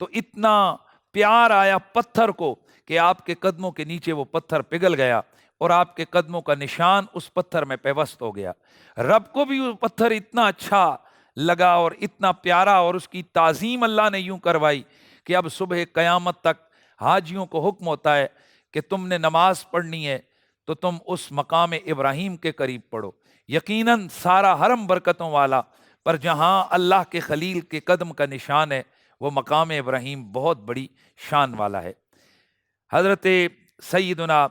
تو اتنا پیار آیا پتھر کو کہ آپ کے قدموں کے نیچے وہ پتھر پگھل گیا اور آپ کے قدموں کا نشان اس پتھر میں پیوست ہو گیا۔ رب کو بھی وہ پتھر اتنا اچھا لگا اور اتنا پیارا، اور اس کی تعظیم اللہ نے یوں کروائی کہ اب صبح قیامت تک حاجیوں کو حکم ہوتا ہے کہ تم نے نماز پڑھنی ہے تو تم اس مقام ابراہیم کے قریب پڑھو۔ یقیناً سارا حرم برکتوں والا، پر جہاں اللہ کے خلیل کے قدم کا نشان ہے وہ مقام ابراہیم بہت بڑی شان والا ہے۔ حضرت سیدنا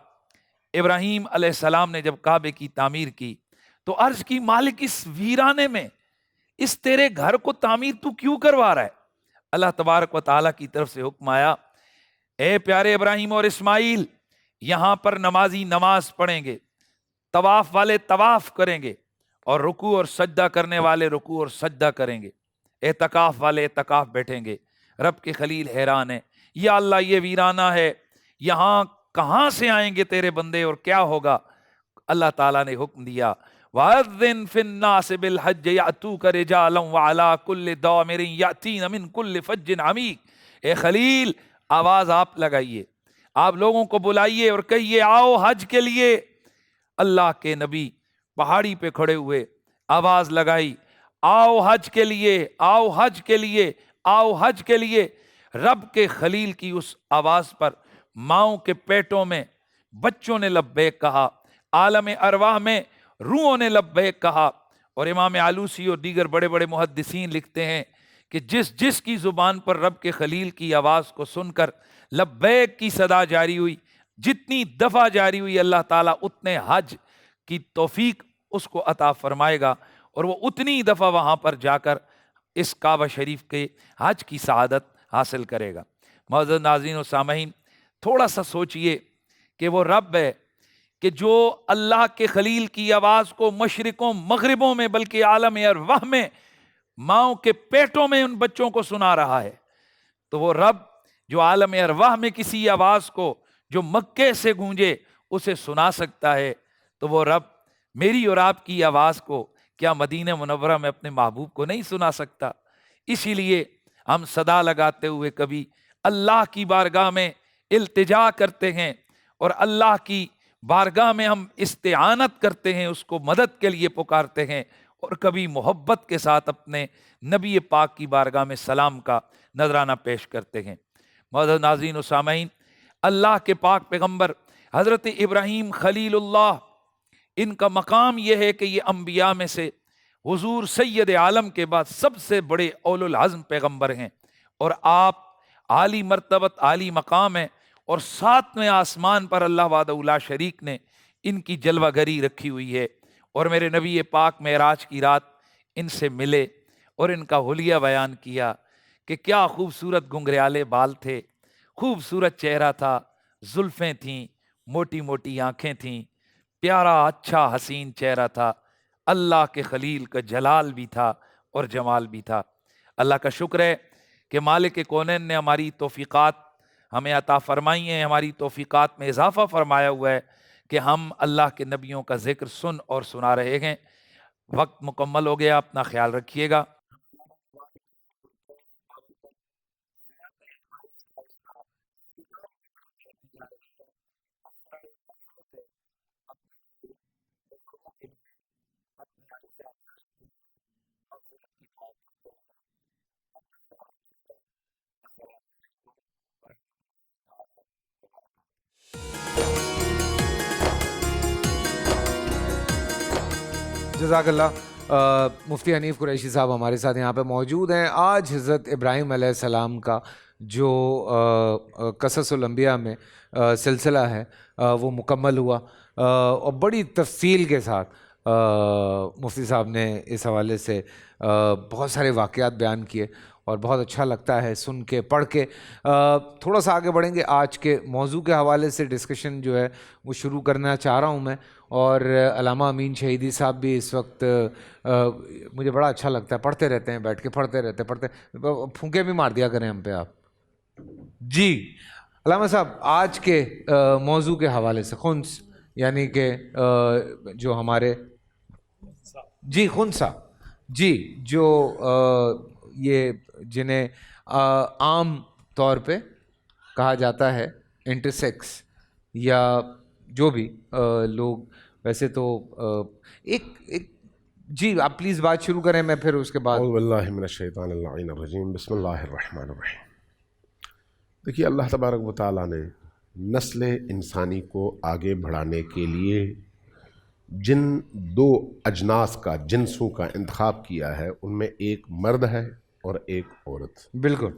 ابراہیم علیہ السلام نے جب کعبے کی تعمیر کی تو عرض کی مالک اس ویرانے میں اس تیرے گھر کو تعمیر تو کیوں کروا رہا ہے؟ اللہ تبارک و تعالیٰ کی طرف سے حکم آیا، اے پیارے ابراہیم اور اسماعیل، یہاں پر نمازی نماز پڑھیں گے، طواف والے طواف کریں گے، اور رکوع اور سجدہ کرنے والے رکوع اور سجدہ کریں گے، اعتکاف والے اعتکاف بیٹھیں گے۔ رب کے خلیل حیران ہے، یا اللہ یہ ویرانہ ہے، یہاں کہاں سے آئیں گے تیرے بندے اور کیا ہوگا؟ اللہ تعالیٰ نے حکم دیا، وَأَذِّن فِي النَّاسِ بِالْحَجِّ يَأْتُوكَ رِجَالًا وَعَلَىٰ كُلِّ ضَامِرٍ يَأْتِينَ مِن كُلِّ فَجٍّ عَمِيقٍ۔ اے خلیل، آواز آپ لگائیے، آپ لوگوں کو بلائیے اور کہیے آؤ حج کے لیے۔ اللہ کے نبی پہاڑی پہ کھڑے ہوئے، آواز لگائی، آؤ حج کے لیے، آؤ حج کے لیے، آؤ حج کے لیے۔ رب کے خلیل کی اس آواز پر ماؤں کے پیٹوں میں بچوں نے لبیک کہا، عالم ارواح میں روحوں نے لبیک کہا۔ اور امام آلوسی اور دیگر بڑے بڑے محدثین لکھتے ہیں کہ جس کی زبان پر رب کے خلیل کی آواز کو سن کر لبیک کی صدا جاری ہوئی، جتنی دفعہ جاری ہوئی، اللہ تعالیٰ اتنے حج کی توفیق اس کو عطا فرمائے گا، اور وہ اتنی دفعہ وہاں پر جا کر اس کعبہ شریف کے حج کی سعادت حاصل کرے گا۔ معزز ناظرین و سامعین، تھوڑا سا سوچئے کہ وہ رب ہے کہ جو اللہ کے خلیل کی آواز کو مشرقوں مغربوں میں بلکہ عالم ارواح میں ماؤں کے پیٹوں میں ان بچوں کو سنا رہا ہے، تو وہ رب جو عالم ارواح میں کسی آواز کو جو مکے سے گونجے اسے سنا سکتا ہے، تو وہ رب میری اور آپ کی آواز کو کیا مدینہ منورہ میں اپنے محبوب کو نہیں سنا سکتا؟ اسی لیے ہم صدا لگاتے ہوئے کبھی اللہ کی بارگاہ میں التجا کرتے ہیں، اور اللہ کی بارگاہ میں ہم استعانت کرتے ہیں، اس کو مدد کے لیے پکارتے ہیں، اور کبھی محبت کے ساتھ اپنے نبی پاک کی بارگاہ میں سلام کا نذرانہ پیش کرتے ہیں۔ معزز ناظرین و سامعین، اللہ کے پاک پیغمبر حضرت ابراہیم خلیل اللہ، ان کا مقام یہ ہے کہ یہ انبیاء میں سے حضور سید عالم کے بعد سب سے بڑے اولو العزم پیغمبر ہیں، اور آپ عالی مرتبت عالی مقام ہیں، اور ساتویں آسمان پر اللہ وحدہ لا شریک نے ان کی جلوہ گری رکھی ہوئی ہے۔ اور میرے نبی پاک معراج کی رات ان سے ملے اور ان کا حلیہ بیان کیا کہ کیا خوبصورت گنگریالے بال تھے، خوبصورت چہرہ تھا، زلفیں تھیں، موٹی موٹی آنکھیں تھیں، پیارا اچھا حسین چہرہ تھا، اللہ کے خلیل کا جلال بھی تھا اور جمال بھی تھا۔ اللہ کا شکر ہے کہ مالک کونین نے ہماری توفیقات ہمیں عطا فرمائی ہیں، ہماری توفیقات میں اضافہ فرمایا ہوا ہے کہ ہم اللہ کے نبیوں کا ذکر سن اور سنا رہے ہیں۔ وقت مکمل ہو گیا، اپنا خیال رکھیے گا۔ جزاک اللہ۔ مفتی حنیف قریشی صاحب ہمارے ساتھ یہاں پہ موجود ہیں۔ آج حضرت ابراہیم علیہ السلام کا جو قصص الانبیاء میں سلسلہ ہے وہ مکمل ہوا، اور بڑی تفصیل کے ساتھ مفتی صاحب نے اس حوالے سے بہت سارے واقعات بیان کیے، اور بہت اچھا لگتا ہے سن کے پڑھ کے۔ تھوڑا سا آگے بڑھیں گے، آج کے موضوع کے حوالے سے ڈسکشن جو ہے وہ شروع کرنا چاہ رہا ہوں میں، اور علامہ امین شہیدی صاحب بھی اس وقت مجھے بڑا اچھا لگتا ہے، پڑھتے رہتے ہیں، بیٹھ کے پڑھتے پھونکے بھی مار دیا کریں ہم پہ آپ۔ جی علامہ صاحب، آج کے موضوع کے حوالے سے خنس، یعنی کہ جو ہمارے جی خنسا، جی جو یہ جنہیں عام طور پہ کہا جاتا ہے انٹرسیکس یا جو بھی لوگ ویسے تو ایک جی آپ پلیز بات شروع کریں, میں پھر اس کے بعد. اعوذ باللہ من الشیطان اللعین الرجیم, بسم اللہ الرحمن الرحیم. دیکھیے اللہ تبارک و تعالیٰ نے نسل انسانی کو آگے بڑھانے کے لیے جن دو اجناس کا, جنسوں کا انتخاب کیا ہے, ان میں ایک مرد ہے اور ایک عورت. بالکل.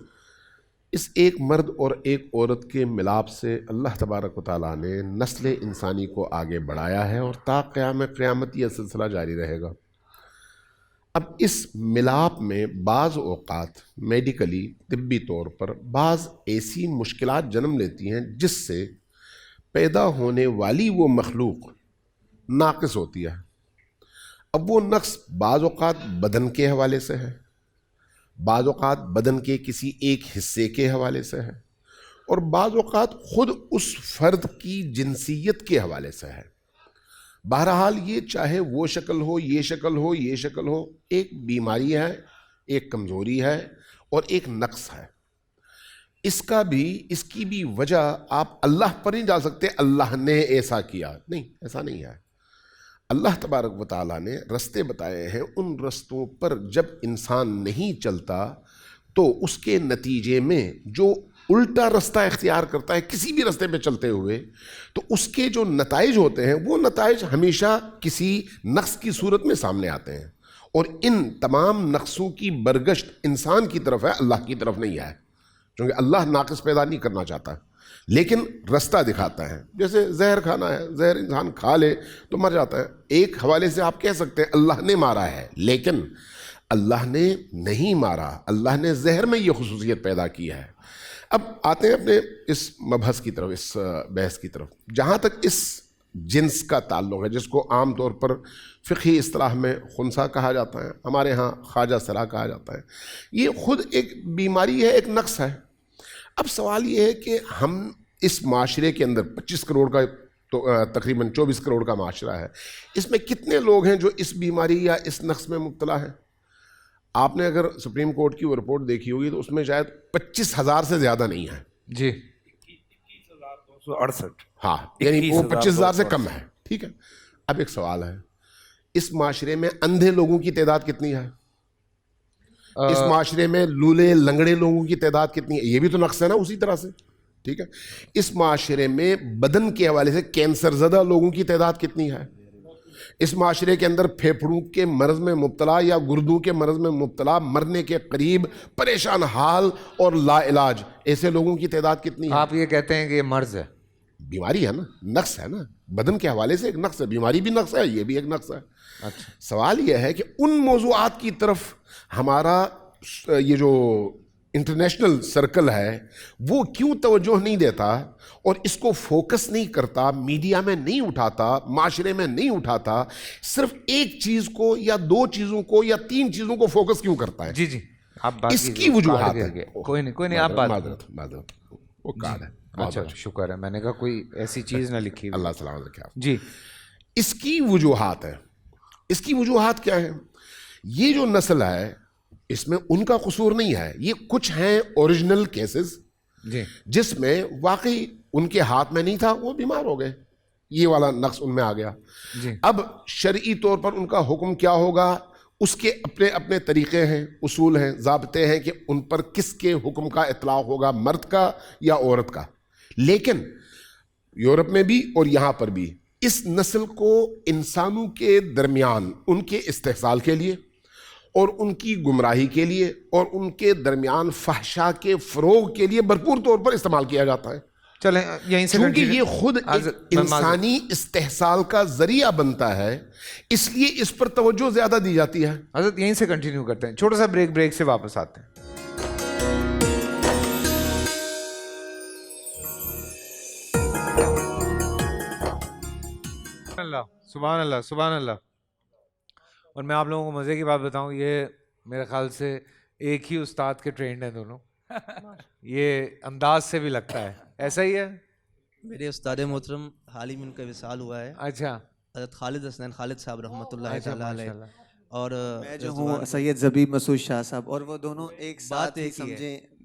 اس ایک مرد اور ایک عورت کے ملاپ سے اللہ تبارک و تعالیٰ نے نسل انسانی کو آگے بڑھایا ہے اور تا قیامت یہ سلسلہ جاری رہے گا. اب اس ملاپ میں بعض اوقات میڈیکلی, طبی طور پر بعض ایسی مشکلات جنم لیتی ہیں جس سے پیدا ہونے والی وہ مخلوق ناقص ہوتی ہے. اب وہ نقص بعض اوقات بدن کے حوالے سے ہے, بعض اوقات بدن کے کسی ایک حصے کے حوالے سے ہے, اور بعض اوقات خود اس فرد کی جنسیت کے حوالے سے ہے. بہرحال یہ چاہے وہ شکل ہو, یہ شکل ہو, یہ شکل ہو, ایک بیماری ہے, ایک کمزوری ہے اور ایک نقص ہے. اس کی بھی وجہ آپ اللہ پر نہیں ڈال سکتے اللہ نے ایسا کیا, نہیں, ایسا نہیں ہے. اللہ تبارک و تعالیٰ نے رستے بتائے ہیں, ان رستوں پر جب انسان نہیں چلتا تو اس کے نتیجے میں جو الٹا رستہ اختیار کرتا ہے کسی بھی رستے پہ چلتے ہوئے, تو اس کے جو نتائج ہوتے ہیں وہ نتائج ہمیشہ کسی نقص کی صورت میں سامنے آتے ہیں. اور ان تمام نقصوں کی برگشت انسان کی طرف ہے, اللہ کی طرف نہیں ہے, کیونکہ اللہ ناقص پیدا نہیں کرنا چاہتا, لیکن رستہ دکھاتا ہے. جیسے زہر کھانا ہے, زہر انسان کھا لے تو مر جاتا ہے. ایک حوالے سے آپ کہہ سکتے ہیں اللہ نے مارا ہے, لیکن اللہ نے نہیں مارا, اللہ نے زہر میں یہ خصوصیت پیدا کی ہے. اب آتے ہیں اپنے اس مبحث کی طرف, اس بحث کی طرف. جہاں تک اس جنس کا تعلق ہے, جس کو عام طور پر فقہی اصطلاح میں خنثی کہا جاتا ہے, ہمارے ہاں خواجہ سرا کہا جاتا ہے, یہ خود ایک بیماری ہے, ایک نقص ہے. اب سوال یہ ہے کہ ہم اس معاشرے کے اندر 25 کروڑ کا تو تقریباً 24 کروڑ کا معاشرہ ہے, اس میں کتنے لوگ ہیں جو اس بیماری یا اس نقص میں مبتلا ہیں؟ آپ نے اگر سپریم کورٹ کی وہ رپورٹ دیکھی ہوگی تو اس میں شاید 25,000 سے زیادہ نہیں ہے. جی 21,268. ہاں, یعنی وہ 25,000 سے کم ہے. ٹھیک ہے. اب ایک سوال ہے, اس معاشرے میں اندھے لوگوں کی تعداد کتنی ہے؟ اس معاشرے میں لولے لنگڑے لوگوں کی تعداد کتنی ہے؟ یہ بھی تو نقص ہے نا اسی طرح سے. ٹھیک ہے. اس معاشرے میں بدن کے حوالے سے کینسر زدہ لوگوں کی تعداد کتنی ہے؟ اس معاشرے کے اندر پھیپھڑوں کے مرض میں مبتلا یا گردوں کے مرض میں مبتلا, مرنے کے قریب, پریشان حال اور لا علاج ایسے لوگوں کی تعداد کتنی ہے؟ آپ یہ کہتے ہیں کہ یہ مرض ہے, بیماری ہے نا, نقص ہے نا, بدن کے حوالے سے ایک نقص ہے, بیماری بھی نقص ہے, یہ بھی ایک نقص ہے. اچھا, سوال یہ ہے کہ ان موضوعات کی طرف ہمارا یہ جو انٹرنیشنل سرکل ہے وہ کیوں توجہ نہیں دیتا اور اس کو فوکس نہیں کرتا, میڈیا میں نہیں اٹھاتا, معاشرے میں نہیں اٹھاتا, صرف ایک چیز کو یا دو چیزوں کو یا تین چیزوں کو فوکس کیوں کرتا ہے؟ جی جی آپ بات اس کی وجوہات ہیں. کوئی نہیں آپ بات. معذرت, وہ کارڈ ہے. اچھا شکر ہے, میں نے کہا کوئی ایسی چیز نہ لکھی. اللہ سلامت رکھے آپ. جی, اس کی وجوہات ہیں. اس کی وجوہات کیا ہیں؟ یہ جو نسل ہے اس میں ان کا قصور نہیں ہے, یہ کچھ ہیں اوریجنل کیسز جی, جس میں واقعی ان کے ہاتھ میں نہیں تھا, وہ بیمار ہو گئے, یہ والا نقص ان میں آ گیا. جی, اب شرعی طور پر ان کا حکم کیا ہوگا, اس کے اپنے اپنے طریقے ہیں, اصول ہیں, ضابطے ہیں کہ ان پر کس کے حکم کا اطلاق ہوگا, مرد کا یا عورت کا. لیکن یورپ میں بھی اور یہاں پر بھی اس نسل کو انسانوں کے درمیان ان کے استحصال کے لیے اور ان کی گمراہی کے لیے اور ان کے درمیان فحشا کے فروغ کے لیے بھرپور طور پر استعمال کیا جاتا ہے. چلیں یہیں سے, کیونکہ یہ خود انسانی استحصال کا ذریعہ بنتا ہے, اس لیے اس پر توجہ زیادہ دی جاتی ہے. حضرت یہیں سے کنٹینیو کرتے ہیں, چھوٹا سا بریک سے واپس آتے ہیں. سبحان اللہ سبحان اللہ. اور میں آپ لوگوں کو مزے کی بات بتاؤں, یہ میرے خیال سے ایک ہی استاد کے ٹرینڈ ہیں دونوں, یہ انداز سے بھی لگتا ہے ایسا ہی ہے. میرے استاد محترم حال ہی میں ان کا وصال ہوا ہے. اچھا, حضرت خالد حسنین خالد صاحب رحمۃ اللہ تعالیٰ علیہ, اور میں جو ہوں سید زبیب مسعود شاہ صاحب, اور وہ دونوں ایک ساتھ ہی سمجھیں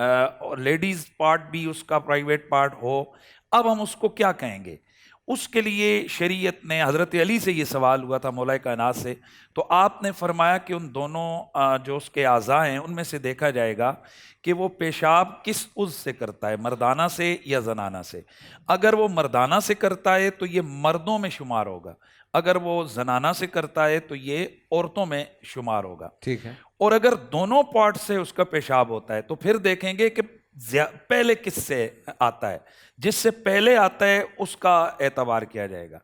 اور لیڈیز پارٹ بھی اس کا پرائیویٹ پارٹ ہو، اب ہم اس کو کیا کہیں گے؟ اس کے لیے شریعت نے حضرت علی سے یہ سوال ہوا تھا مولا کائنات سے، تو آپ نے فرمایا کہ ان دونوں جو اس کے اعضاء ہیں ان میں سے دیکھا جائے گا کہ وہ پیشاب کس عضو سے کرتا ہے، مردانہ سے یا زنانہ سے۔ اگر وہ مردانہ سے کرتا ہے تو یہ مردوں میں شمار ہوگا، اگر وہ زنانہ سے کرتا ہے تو یہ عورتوں میں شمار ہوگا۔ ٹھیک ہے، اور اگر دونوں پارٹ سے اس کا پیشاب ہوتا ہے تو پھر دیکھیں گے کہ پہلے کس سے آتا ہے، جس سے پہلے آتا ہے اس کا اعتبار کیا جائے گا،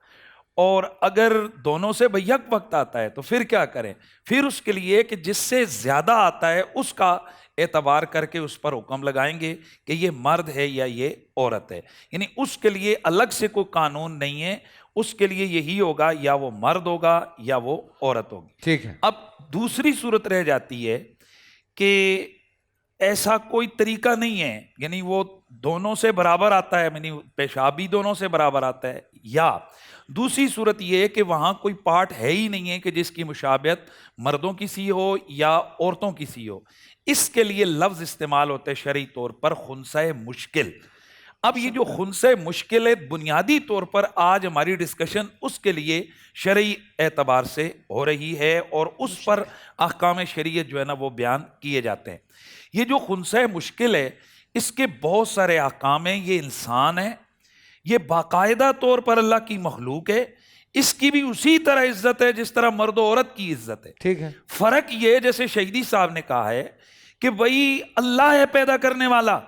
اور اگر دونوں سے بیک وقت آتا ہے تو پھر کیا کریں؟ پھر اس کے لیے کہ جس سے زیادہ آتا ہے اس کا اعتبار کر کے اس پر حکم لگائیں گے کہ یہ مرد ہے یا یہ عورت ہے، یعنی اس کے لیے الگ سے کوئی قانون نہیں ہے، اس کے لیے یہی ہوگا، یا وہ مرد ہوگا یا وہ عورت ہوگی۔ ٹھیک ہے، اب دوسری صورت رہ جاتی ہے کہ ایسا کوئی طریقہ نہیں ہے، یعنی وہ دونوں سے برابر آتا ہے، یعنی پیشاب بھی دونوں سے برابر آتا ہے، یا دوسری صورت یہ ہے کہ وہاں کوئی پارٹ ہے ہی نہیں ہے کہ جس کی مشابہت مردوں کی سی ہو یا عورتوں کی سی ہو۔ اس کے لیے لفظ استعمال ہوتے ہیں شرعی طور پر خنثی مشکل۔ اب یہ جو خنثی مشکل ہے بنیادی طور پر آج ہماری ڈسکشن اس کے لیے شرعی اعتبار سے ہو رہی ہے، اور اس پر احکام شریعت جو ہے نا وہ بیان کیے جاتے ہیں۔ یہ جو خنثی مشکل ہے اس کے بہت سارے احکام ہیں، یہ انسان ہے، یہ باقاعدہ طور پر اللہ کی مخلوق ہے، اس کی بھی اسی طرح عزت ہے جس طرح مرد و عورت کی عزت ہے۔ ٹھیک ہے، فرق یہ جیسے شہیدی صاحب نے کہا ہے کہ وہی اللہ ہے پیدا کرنے والا،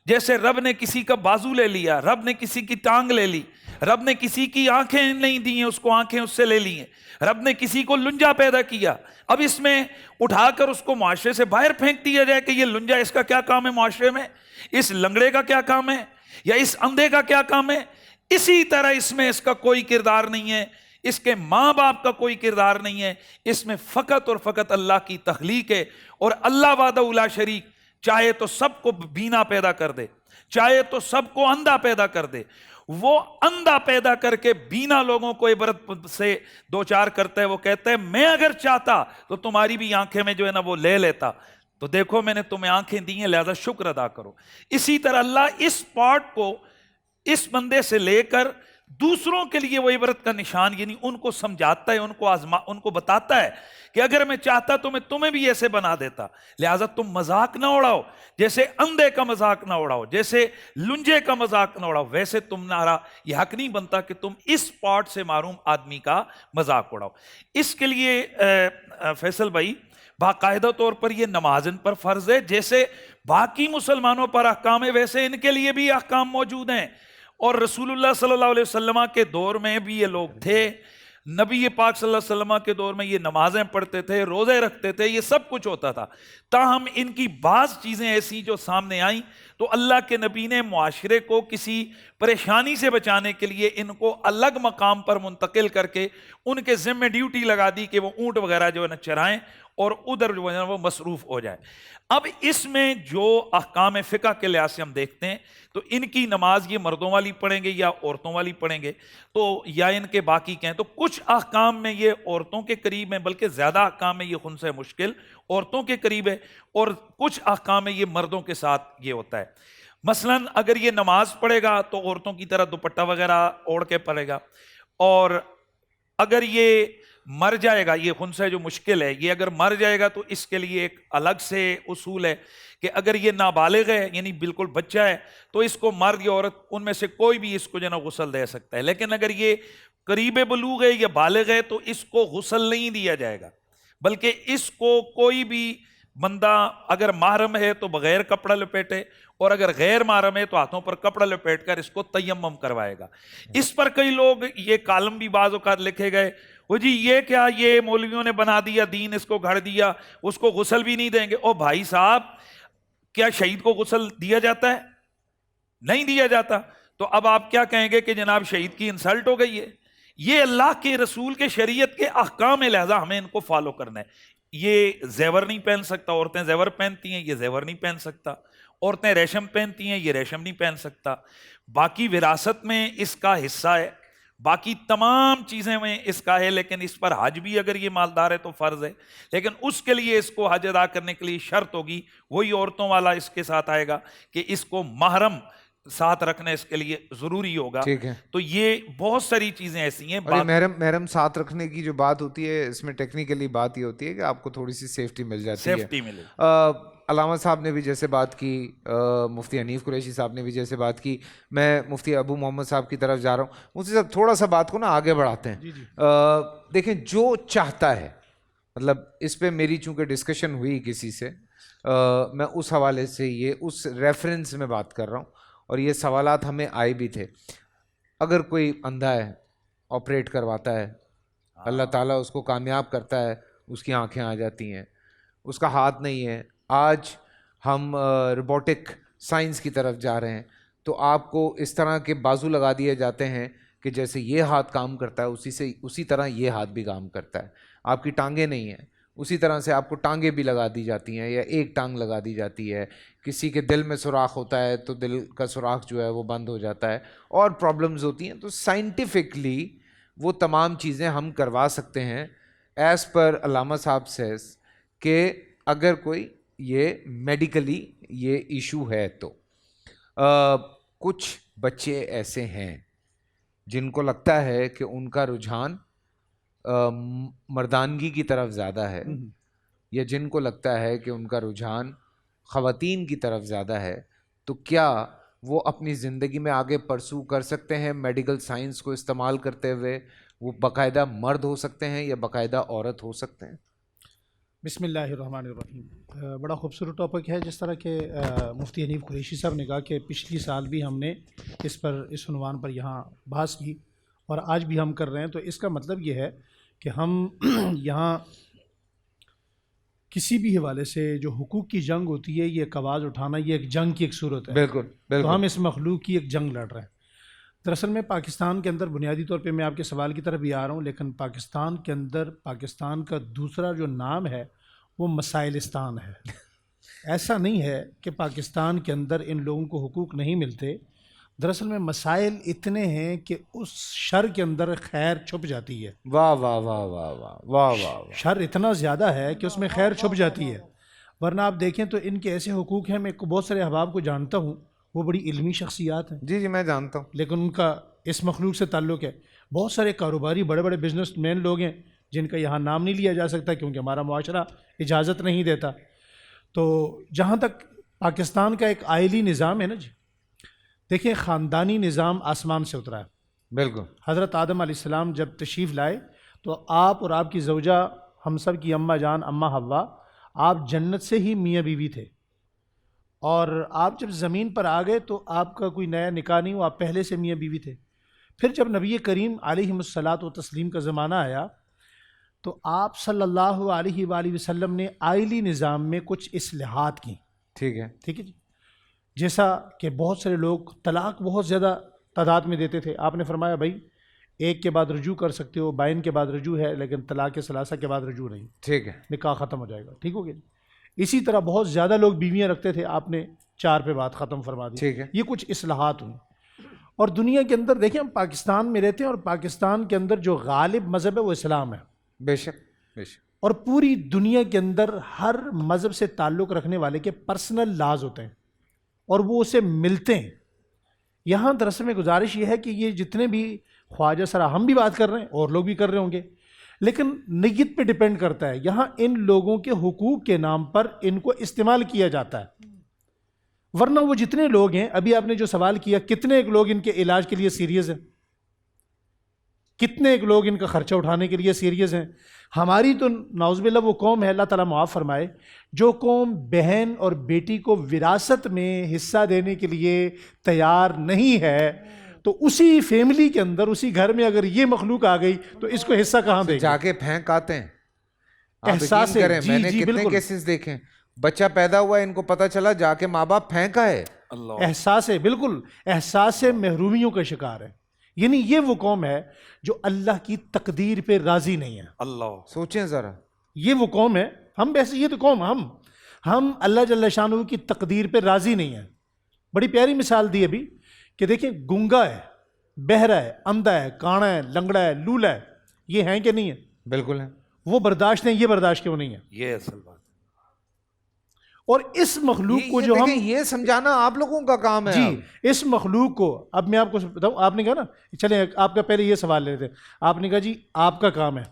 جیسے رب نے کسی کا بازو لے لیا، رب نے کسی کی ٹانگ لے لی، رب نے کسی کی آنکھیں نہیں دی ہیں، اس کو آنکھیں اس سے لے لی ہیں، رب نے کسی کو لنجا پیدا کیا، اب اس میں اٹھا کر اس کو معاشرے سے باہر پھینک دیا جائے کہ یہ لنجا، اس کا کیا کام ہے معاشرے میں، اس لنگڑے کا کیا کام ہے، یا اس اندھے کا کیا کام ہے؟ اسی طرح اس میں اس کا کوئی کردار نہیں ہے، اس کے ماں باپ کا کوئی کردار نہیں ہے، اس میں فقط اور فقط اللہ کی تخلیق ہے، اور اللہ وحدہ لا شریک چاہے تو سب کو بینا پیدا کر دے، چاہے تو سب کو اندھا پیدا کر دے، وہ اندھا پیدا کر کے بینا لوگوں کو عبرت سے دوچار کرتا ہے، وہ کہتا ہے میں اگر چاہتا تو تمہاری بھی آنکھیں میں جو ہے نا وہ لے لیتا، تو دیکھو میں نے تمہیں آنکھیں دی ہیں لہذا شکر ادا کرو۔ اسی طرح اللہ اس پارٹ کو اس بندے سے لے کر دوسروں کے لیے وہ عبرت کا نشان، یعنی ان کو سمجھاتا ہے، ان کو بتاتا ہے کہ اگر میں چاہتا تو میں تمہیں بھی ایسے بنا دیتا، لہٰذا تم مذاق نہ اڑاؤ، جیسے اندھے کا مذاق نہ اڑاؤ، جیسے لنجے کا مذاق نہ اڑاؤ، ویسے تمہارا یہ حق نہیں بنتا کہ تم اس پارٹ سے محروم آدمی کا مذاق اڑاؤ۔ اس کے لیے فیصل بھائی باقاعدہ طور پر یہ نماز ان پر فرض ہے، جیسے باقی مسلمانوں پر احکام ہے ویسے ان کے لیے بھی احکام موجود ہیں، اور رسول اللہ صلی اللہ علیہ وسلم کے دور میں بھی یہ لوگ تھے، نبی پاک صلی اللہ علیہ وسلم کے دور میں یہ نمازیں پڑھتے تھے، روزے رکھتے تھے، یہ سب کچھ ہوتا تھا، تاہم ان کی بعض چیزیں ایسی جو سامنے آئیں تو اللہ کے نبی نے معاشرے کو کسی پریشانی سے بچانے کے لیے ان کو الگ مقام پر منتقل کر کے ان کے ذمہ ڈیوٹی لگا دی کہ وہ اونٹ وغیرہ جو ہے نا چرائیں اور ادھر جو ہے نا وہ مصروف ہو جائے۔ اب اس میں جو احکام فقہ کے لحاظ سے ہم دیکھتے ہیں تو ان کی نماز یہ مردوں والی پڑھیں گے یا عورتوں والی پڑھیں گے، تو یا ان کے باقی کہیں تو کچھ احکام میں یہ عورتوں کے قریب ہیں، بلکہ زیادہ احکام میں یہ خنثی مشکل عورتوں کے قریب ہے، اور کچھ احکام میں یہ مردوں کے ساتھ یہ ہوتا ہے۔ مثلا اگر یہ نماز پڑھے گا تو عورتوں کی طرح دوپٹہ وغیرہ اوڑھ کے پڑھے گا، اور اگر یہ مر جائے گا، یہ خنثی جو مشکل ہے یہ اگر مر جائے گا تو اس کے لیے ایک الگ سے اصول ہے کہ اگر یہ نابالغ ہے یعنی بالکل بچہ ہے تو اس کو مرد یا عورت ان میں سے کوئی بھی اس کو جو ہے نا غسل دے سکتا ہے، لیکن اگر یہ قریب بلوغ ہے یا بالغ ہے تو اس کو غسل نہیں دیا جائے گا، بلکہ اس کو کوئی بھی بندہ اگر محرم ہے تو بغیر کپڑا لپیٹے، اور اگر غیر محرم ہے تو ہاتھوں پر کپڑا لپیٹ کر اس کو تیمم کروائے گا۔ اس پر کئی لوگ یہ کالم بھی بعض اوقات لکھے گئے، وہ جی یہ کیا، یہ مولویوں نے بنا دیا دین، اس کو گھڑ دیا، اس کو غسل بھی نہیں دیں گے۔ او بھائی صاحب، کیا شہید کو غسل دیا جاتا ہے؟ نہیں دیا جاتا، تو اب آپ کیا کہیں گے کہ جناب شہید کی انسلٹ ہو گئی ہے؟ یہ اللہ کے رسول کے شریعت کے احکام ہے، لہذا ہمیں ان کو فالو کرنا ہے۔ یہ زیور نہیں پہن سکتا، عورتیں زیور پہنتی ہیں، یہ زیور نہیں پہن سکتا، عورتیں ریشم پہنتی ہیں، یہ ریشم نہیں پہن سکتا۔ باقی وراثت میں اس کا حصہ ہے، باقی تمام چیزیں میں اس کا ہے، لیکن اس پر حج بھی اگر یہ مالدار ہے تو فرض ہے، لیکن اس کے لیے اس کو حج ادا کرنے کے لیے شرط ہوگی، وہی عورتوں والا اس کے ساتھ آئے گا کہ اس کو محرم ساتھ رکھنا اس کے لیے ضروری ہوگا. ٹھیک ہے. تو یہ بہت ساری چیزیں ایسی ہیں. اور محرم ساتھ رکھنے کی جو بات ہوتی ہے اس میں ٹیکنیکلی بات یہ ہوتی ہے کہ آپ کو تھوڑی سی سیفٹی مل جاتی ہے. سیفٹی ملے. علامہ صاحب نے بھی جیسے بات کی، مفتی حنیف قریشی صاحب نے بھی جیسے بات کی، میں مفتی ابو محمد صاحب کی طرف جا رہا ہوں. مفتی صاحب تھوڑا سا بات کو نا آگے بڑھاتے ہیں. دیکھیں جو چاہتا ہے، مطلب اس پہ میری چونکہ ڈسکشن ہوئی کسی سے، میں اس حوالے سے یہ اس ریفرنس میں بات کر رہا ہوں، اور یہ سوالات ہمیں آئے بھی تھے. اگر کوئی اندھا ہے، آپریٹ کرواتا ہے، اللہ تعالیٰ اس کو کامیاب کرتا ہے، اس کی آنکھیں آ جاتی ہیں، اس کا ہاتھ نہیں ہے. آج ہم روبوٹک سائنس کی طرف جا رہے ہیں، تو آپ کو اس طرح کے بازو لگا دیے جاتے ہیں کہ جیسے یہ ہاتھ کام کرتا ہے اسی طرح یہ ہاتھ بھی کام کرتا ہے. آپ کی ٹانگیں نہیں ہیں، اسی طرح سے آپ کو ٹانگیں بھی لگا دی جاتی ہیں، یا ایک ٹانگ لگا دی جاتی ہے. کسی کے دل میں سوراخ ہوتا ہے تو دل کا سوراخ جو ہے وہ بند ہو جاتا ہے، اور پرابلمز ہوتی ہیں. تو سائنٹیفکلی وہ تمام چیزیں ہم کروا سکتے ہیں ایز پر علامہ صاحب سیز کہ اگر کوئی یہ میڈیکلی یہ ایشو ہے تو. کچھ بچے ایسے ہیں جن کو لگتا ہے کہ ان کا رجحان مردانگی کی طرف زیادہ ہے، یا جن کو لگتا ہے کہ ان کا رجحان خواتین کی طرف زیادہ ہے، تو کیا وہ اپنی زندگی میں آگے پرسو کر سکتے ہیں میڈیکل سائنس کو استعمال کرتے ہوئے؟ وہ باقاعدہ مرد ہو سکتے ہیں یا باقاعدہ عورت ہو سکتے ہیں؟ بسم اللہ الرحمن الرحیم. بڑا خوبصورت ٹاپک ہے. جس طرح کہ مفتی حنیف قریشی صاحب نے کہا کہ پچھلی سال بھی ہم نے اس عنوان پر یہاں بحث کی، اور آج بھی ہم کر رہے ہیں. تو اس کا مطلب یہ ہے کہ ہم یہاں کسی بھی حوالے سے جو حقوق کی جنگ ہوتی ہے، یہ ایک آواز اٹھانا، یہ ایک جنگ کی ایک صورت ہے. بالکل بالکل. تو ہم اس مخلوق کی ایک جنگ لڑ رہے ہیں. دراصل میں پاکستان کے اندر بنیادی طور پہ میں آپ کے سوال کی طرف بھی آ رہا ہوں، لیکن پاکستان کے اندر پاکستان کا دوسرا جو نام ہے وہ مسائلستان ہے. ایسا نہیں ہے کہ پاکستان کے اندر ان لوگوں کو حقوق نہیں ملتے. دراصل میں مسائل اتنے ہیں کہ اس شر کے اندر خیر چھپ جاتی ہے. واہ واہ واہ واہ واہ واہ واہ. شر اتنا زیادہ ہے کہ اس میں خیر چھپ جاتی ہے. ورنہ آپ دیکھیں تو ان کے ایسے حقوق ہیں، میں بہت سارے احباب کو جانتا ہوں، وہ بڑی علمی شخصیات ہیں. جی میں جانتا ہوں، لیکن ان کا اس مخلوق سے تعلق ہے. بہت سارے کاروباری بڑے بڑے بزنس مین لوگ ہیں جن کا یہاں نام نہیں لیا جا سکتا کیونکہ ہمارا معاشرہ اجازت نہیں دیتا. تو جہاں تک پاکستان کا ایک آئلی نظام ہے نا جی، دیکھیں خاندانی نظام آسمان سے اترا ہے. بالکل. حضرت آدم علیہ السلام جب تشریف لائے تو آپ اور آپ کی زوجہ، ہم سب کی اماں جان اماں حوا، آپ جنت سے ہی میاں بیوی تھے. اور آپ جب زمین پر آ گئے تو آپ کا کوئی نیا نکاح نہیں ہوا، آپ پہلے سے میاں بیوی تھے. پھر جب نبی کریم علیہ الصلاۃ و تسلیم کا زمانہ آیا تو آپ صلی اللہ علیہ وآلہ وسلم نے آئلی نظام میں کچھ اصلاحات کی. ٹھیک ہے جی. جیسا کہ بہت سارے لوگ طلاق بہت زیادہ تعداد میں دیتے تھے، آپ نے فرمایا بھائی ایک کے بعد رجوع کر سکتے ہو، بائن کے بعد رجوع ہے، لیکن طلاق ثلاثہ کے بعد رجوع نہیں. ٹھیک ہے، نکاح ختم ہو جائے گا. ٹھیک ہو گیا. اسی طرح بہت زیادہ لوگ بیویاں رکھتے تھے، آپ نے 4 پہ بات ختم فرما دی. ٹھیک ہے. یہ کچھ اصلاحات ہوئی. اور دنیا کے اندر دیکھیں ہم پاکستان میں رہتے ہیں، اور پاکستان کے اندر جو غالب مذہب ہے وہ اسلام ہے. بے شک بے شک. اور پوری دنیا کے اندر ہر مذہب سے تعلق رکھنے والے کے پرسنل لاز ہوتے ہیں اور وہ اسے ملتے ہیں. یہاں دراصل میں گزارش یہ ہے کہ یہ جتنے بھی خواجہ سرا ہم بھی بات کر رہے ہیں اور لوگ بھی کر رہے ہوں گے، لیکن نیت پہ ڈیپینڈ کرتا ہے. یہاں ان لوگوں کے حقوق کے نام پر ان کو استعمال کیا جاتا ہے. ورنہ وہ جتنے لوگ ہیں، ابھی آپ نے جو سوال کیا، کتنے ایک لوگ ان کے علاج کے لیے سیریس ہیں، کتنے ایک لوگ ان کا خرچہ اٹھانے کے لیے سیریس ہیں. ہماری تو نعوذ باللہ وہ قوم ہے، اللہ تعالیٰ معاف فرمائے، جو قوم بہن اور بیٹی کو وراثت میں حصہ دینے کے لیے تیار نہیں ہے، تو اسی فیملی کے اندر، اسی گھر میں اگر یہ مخلوق آ گئی تو اس کو حصہ کہاں دے گی؟ جا کے پھینک آتے ہیں. احساس کریں، میں نے کتنے کیسز دیکھے، بچہ پیدا ہوا ان کو پتہ چلا جا کے ماں باپ پھینکا ہے. احساس ہے، بالکل احساس محرومیوں کا شکار ہے. یعنی یہ وہ قوم ہے جو اللہ کی تقدیر پہ راضی نہیں ہے. اللہ سوچیں ذرا، یہ وہ قوم ہے. ہم ویسے یہ تو قوم، ہم اللہ جل شانہ کی تقدیر پہ راضی نہیں ہیں. بڑی پیاری مثال دی ابھی کہ دیکھیں گنگا ہے، بہرا ہے، اندھا ہے، کانا ہے، لنگڑا ہے، لولا ہے، یہ ہیں کہ نہیں ہے؟ بالکل ہے. وہ برداشت ہیں، یہ برداشت کیوں نہیں ہے؟ یہ اصل بات. اور اس مخلوق کو جو ہم یہ سمجھانا آپ لوگوں کا کام ہے. جی اس مخلوق کو اب میں آپ کو بتاؤں، آپ نے کہا نا، چلیں آپ کا پہلے یہ سوال لیتے ہیں، آپ نے کہا جی آپ کا کام ہے،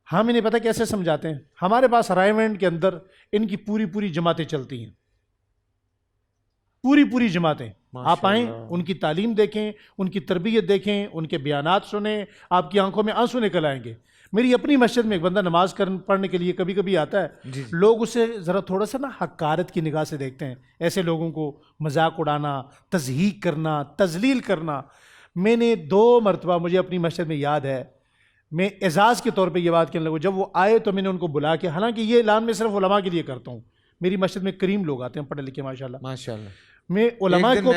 ہم انہیں پتہ کیسے سمجھاتے ہیں. ہمارے پاس رائے کے اندر ان کی پوری جماعتیں چلتی ہیں، پوری جماعتیں. آپ آئیں، ان کی تعلیم دیکھیں، ان کی تربیت دیکھیں، ان کے بیانات سنیں، آپ کی آنکھوں میں آنسو نکل آئیں گے. میری اپنی مسجد میں ایک بندہ نماز پڑھنے کے لیے کبھی کبھی آتا ہے، لوگ اسے ذرا تھوڑا سا نا حقارت کی نگاہ سے دیکھتے ہیں، ایسے لوگوں کو مذاق اڑانا، تضحیک کرنا، تذلیل کرنا. میں نے 2 مرتبہ، مجھے اپنی مسجد میں یاد ہے، میں اعزاز کے طور پہ یہ بات کہنے لگا. جب وہ آئے تو میں نے ان کو بلا کے، حالانکہ یہ اعلان میں صرف علماء کے لیے کرتا ہوں، میری مسجد میں کریم لوگ آتے ہیں پڑھے لکھے ماشاءاللہ، میں علماء کو،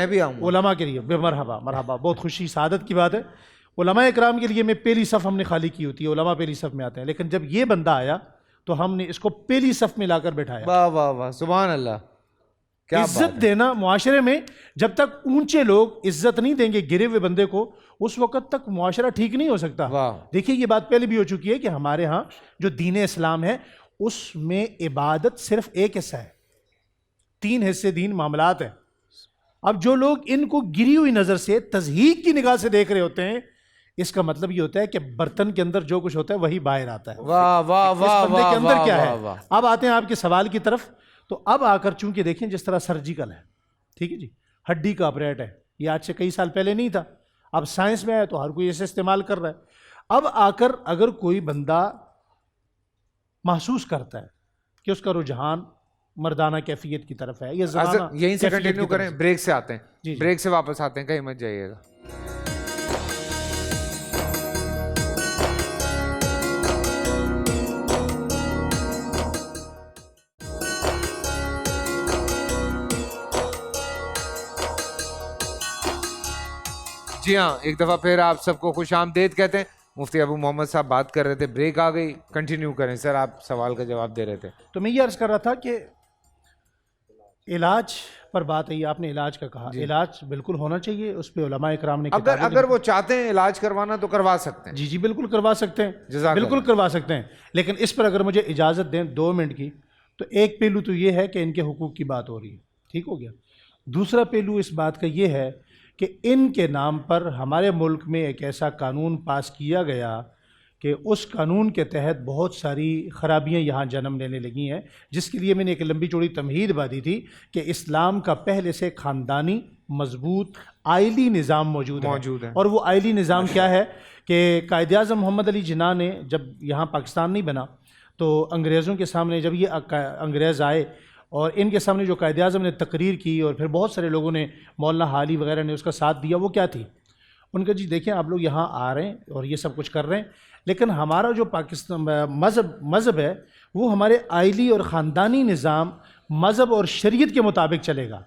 علماء کے لیے مرحبا مرحبا، بہت خوشی سعادت کی بات ہے. علماء اکرام کے لیے میں پہلی صف ہم نے خالی کی ہوتی ہے، علماء پہلی صف میں آتے ہیں. لیکن جب یہ بندہ آیا تو ہم نے اس کو پہلی صف میں لا کر بٹھایا. واہ واہ واہ، سبحان اللہ. عزت دینا معاشرے میں، جب تک اونچے لوگ عزت نہیں دیں گے گرے ہوئے بندے کو، اس وقت تک معاشرہ ٹھیک نہیں ہو سکتا. دیکھیے یہ بات پہلے بھی ہو چکی ہے کہ ہمارے ہاں جو دین اسلام ہے اس میں عبادت صرف ایک حصہ ہے، 3 حصے دین معاملات ہیں. اب جو لوگ ان کو گری ہوئی نظر سے، تضحیک کی نگاہ سے دیکھ رہے ہوتے ہیں، اس کا مطلب یہ ہوتا ہے کہ برتن کے اندر جو کچھ ہوتا ہے وہی باہر آتا ہے. واہ واہ واہ، اس بندے کے اندر کیا ہے. اب آتے ہیں آپ کے سوال کی طرف. تو اب آ کر چونکہ دیکھیں جس طرح سرجیکل ہے، ٹھیک ہے جی، ہڈی کا آپریٹ ہے، یہ آج سے کئی سال پہلے نہیں تھا، اب سائنس میں آیا تو ہر کوئی اسے استعمال کر رہا ہے. اب آ کر اگر کوئی بندہ محسوس کرتا ہے کہ اس کا رجحان مردانہ کیفیت کی طرف ہے، یا زنانہ یہیں سے کیفیت کنٹینیو کی طرف کریں، بریک سے آتے ہیں، جی. بریک سے واپس آتے ہیں، کہیں مت جائیے گا. جی ہاں، ایک دفعہ پھر آپ سب کو خوش آمدید کہتے ہیں. مفتی ابو محمد صاحب بات کر رہے تھے، بریک آ گئی، کنٹینیو کریں سر، آپ سوال کا جواب دے رہے تھے. تو میں یہ عرض کر رہا تھا کہ علاج پر بات ہے، آپ نے علاج کا کہا، علاج بالکل ہونا چاہیے، اس پہ علماء اکرام نے اگر وہ چاہتے ہیں علاج کروانا تو کروا سکتے ہیں. جی بالکل کروا سکتے ہیں، بالکل کروا سکتے ہیں. لیکن اس پر اگر مجھے اجازت دیں 2 منٹ کی، تو ایک پہلو تو یہ ہے کہ ان کے حقوق کی بات ہو رہی ہے، ٹھیک ہو گیا. دوسرا پہلو اس بات کا یہ ہے کہ ان کے نام پر ہمارے ملک میں ایک ایسا قانون پاس کیا گیا کہ اس قانون کے تحت بہت ساری خرابیاں یہاں جنم لینے لگی ہیں، جس کے لیے میں نے ایک لمبی چوڑی تمہید باندھی تھی کہ اسلام کا پہلے سے خاندانی مضبوط آئلی نظام موجود ہے. اور وہ آئلی نظام کیا ہے کہ قائد اعظم محمد علی جناح نے جب یہاں پاکستان نہیں بنا تو انگریزوں کے سامنے، جب یہ انگریز آئے اور ان کے سامنے جو قائد اعظم نے تقریر کی اور پھر بہت سارے لوگوں نے، مولانا حالی وغیرہ نے اس کا ساتھ دیا، وہ کیا تھی؟ ان کا جی دیکھیں آپ لوگ یہاں آ رہے ہیں اور یہ سب کچھ کر رہے ہیں، لیکن ہمارا جو پاکستان مذہب ہے وہ ہمارے آئلی اور خاندانی نظام مذہب اور شریعت کے مطابق چلے گا.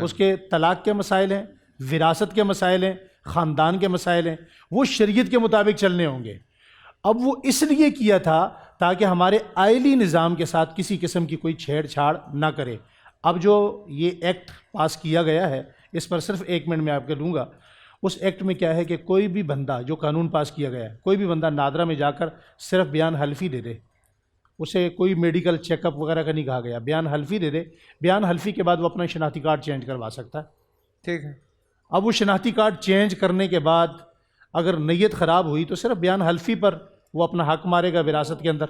اس کے طلاق کے مسائل ہیں، وراثت کے مسائل ہیں، خاندان کے مسائل ہیں، وہ شریعت کے مطابق چلنے ہوں گے. اب وہ اس لیے کیا تھا تاکہ ہمارے آئلی نظام کے ساتھ کسی قسم کی کوئی چھیڑ چھاڑ نہ کرے. اب جو یہ ایکٹ پاس کیا گیا ہے، اس پر صرف 1 منٹ میں آپ کے لوں گا. اس ایکٹ میں کیا ہے کہ کوئی بھی بندہ، جو قانون پاس کیا گیا ہے، کوئی بھی بندہ نادرا میں جا کر صرف بیان حلفی دے دے، اسے کوئی میڈیکل چیک اپ وغیرہ کا نہیں کہا گیا، بیان حلفی دے دے، بیان حلفی کے بعد وہ اپنا شناختی کارڈ چینج کروا سکتا ہے. ٹھیک ہے. اب وہ شناختی کارڈ چینج کرنے کے بعد اگر نیت خراب ہوئی تو صرف بیان حلفی پر وہ اپنا حق مارے گا وراثت کے اندر.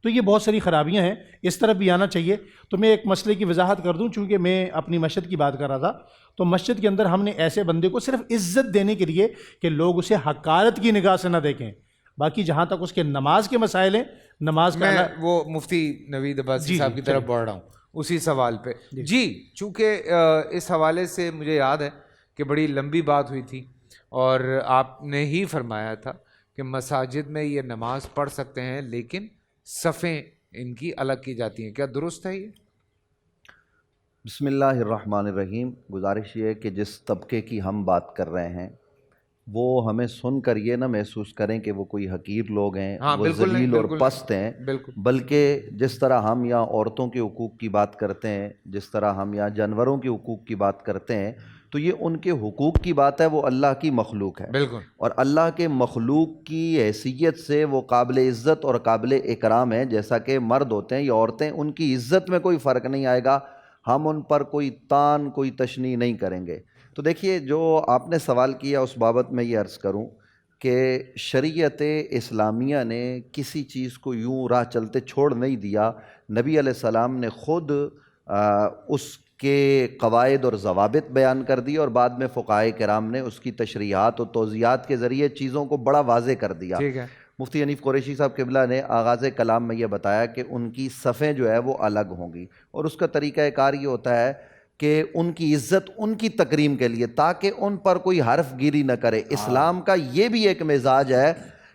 تو یہ بہت ساری خرابیاں ہیں، اس طرف بھی آنا چاہیے. تو میں ایک مسئلے کی وضاحت کر دوں، چونکہ میں اپنی مسجد کی بات کر رہا تھا، تو مسجد کے اندر ہم نے ایسے بندے کو صرف عزت دینے کے لیے کہ لوگ اسے حقارت کی نگاہ سے نہ دیکھیں. باقی جہاں تک اس کے نماز کے مسائل ہیں، نماز کا میں وہ مفتی نوید عباسی صاحب کی طرف بڑھ رہا ہوں اسی سوال پہ. جی چونکہ اس حوالے سے مجھے یاد ہے کہ بڑی لمبی بات ہوئی تھی اور آپ نے ہی فرمایا تھا کہ مساجد میں یہ نماز پڑھ سکتے ہیں لیکن صفیں ان کی الگ کی جاتی ہیں. کیا درست ہے یہ؟ بسم اللہ الرحمن الرحیم. گزارش یہ ہے کہ جس طبقے کی ہم بات کر رہے ہیں وہ ہمیں سن کر یہ نہ محسوس کریں کہ وہ کوئی حقیر لوگ ہیں، وہ ذلیل اور پست ہیں، بلکہ جس طرح ہم یہاں عورتوں کے حقوق کی بات کرتے ہیں، جس طرح ہم یہاں جانوروں کے حقوق کی بات کرتے ہیں، تو یہ ان کے حقوق کی بات ہے، وہ اللہ کی مخلوق ہے بالکل، اور اللہ کے مخلوق کی حیثیت سے وہ قابل عزت اور قابل اکرام ہیں، جیسا کہ مرد ہوتے ہیں یا عورتیں، ان کی عزت میں کوئی فرق نہیں آئے گا، ہم ان پر کوئی تان کوئی تشنیع نہیں کریں گے۔ تو دیکھیے جو آپ نے سوال کیا اس بابت میں یہ عرض کروں کہ شریعت اسلامیہ نے کسی چیز کو یوں راہ چلتے چھوڑ نہیں دیا، نبی علیہ السلام نے خود اس کے قواعد اور ضوابط بیان کر دی اور بعد میں فقہائے کرام نے اس کی تشریحات اور توضیحات کے ذریعے چیزوں کو بڑا واضح کر دیا۔ ٹھیک ہے، مفتی حنیف قریشی صاحب قبلہ نے آغاز کلام میں یہ بتایا کہ ان کی صفیں جو ہے وہ الگ ہوں گی، اور اس کا طریقہ کار یہ ہوتا ہے کہ ان کی عزت ان کی تکریم کے لیے، تاکہ ان پر کوئی حرف گیری نہ کرے۔ اسلام کا یہ بھی ایک مزاج ہے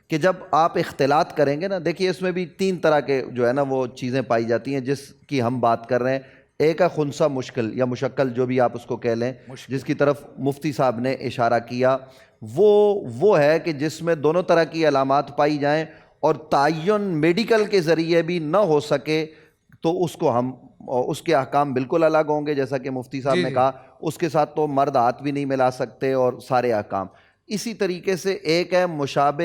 کہ جب آپ اختلاط کریں گے نا، دیکھیے اس میں بھی 3 طرح کے جو ہے نا وہ چیزیں پائی جاتی ہیں جس کی ہم بات کر رہے ہیں۔ ایک ہے خنثی مشکل یا مشکل، جو بھی آپ اس کو کہہ لیں، جس کی طرف مفتی صاحب نے اشارہ کیا، وہ ہے کہ جس میں دونوں طرح کی علامات پائی جائیں اور تعین میڈیکل کے ذریعے بھی نہ ہو سکے تو اس کو ہم اس کے احکام بالکل الگ ہوں گے، جیسا کہ مفتی صاحب نے کہا، اس کے ساتھ تو مرد ہاتھ بھی نہیں ملا سکتے اور سارے احکام۔ اسی طریقے سے ایک ہے مشابہ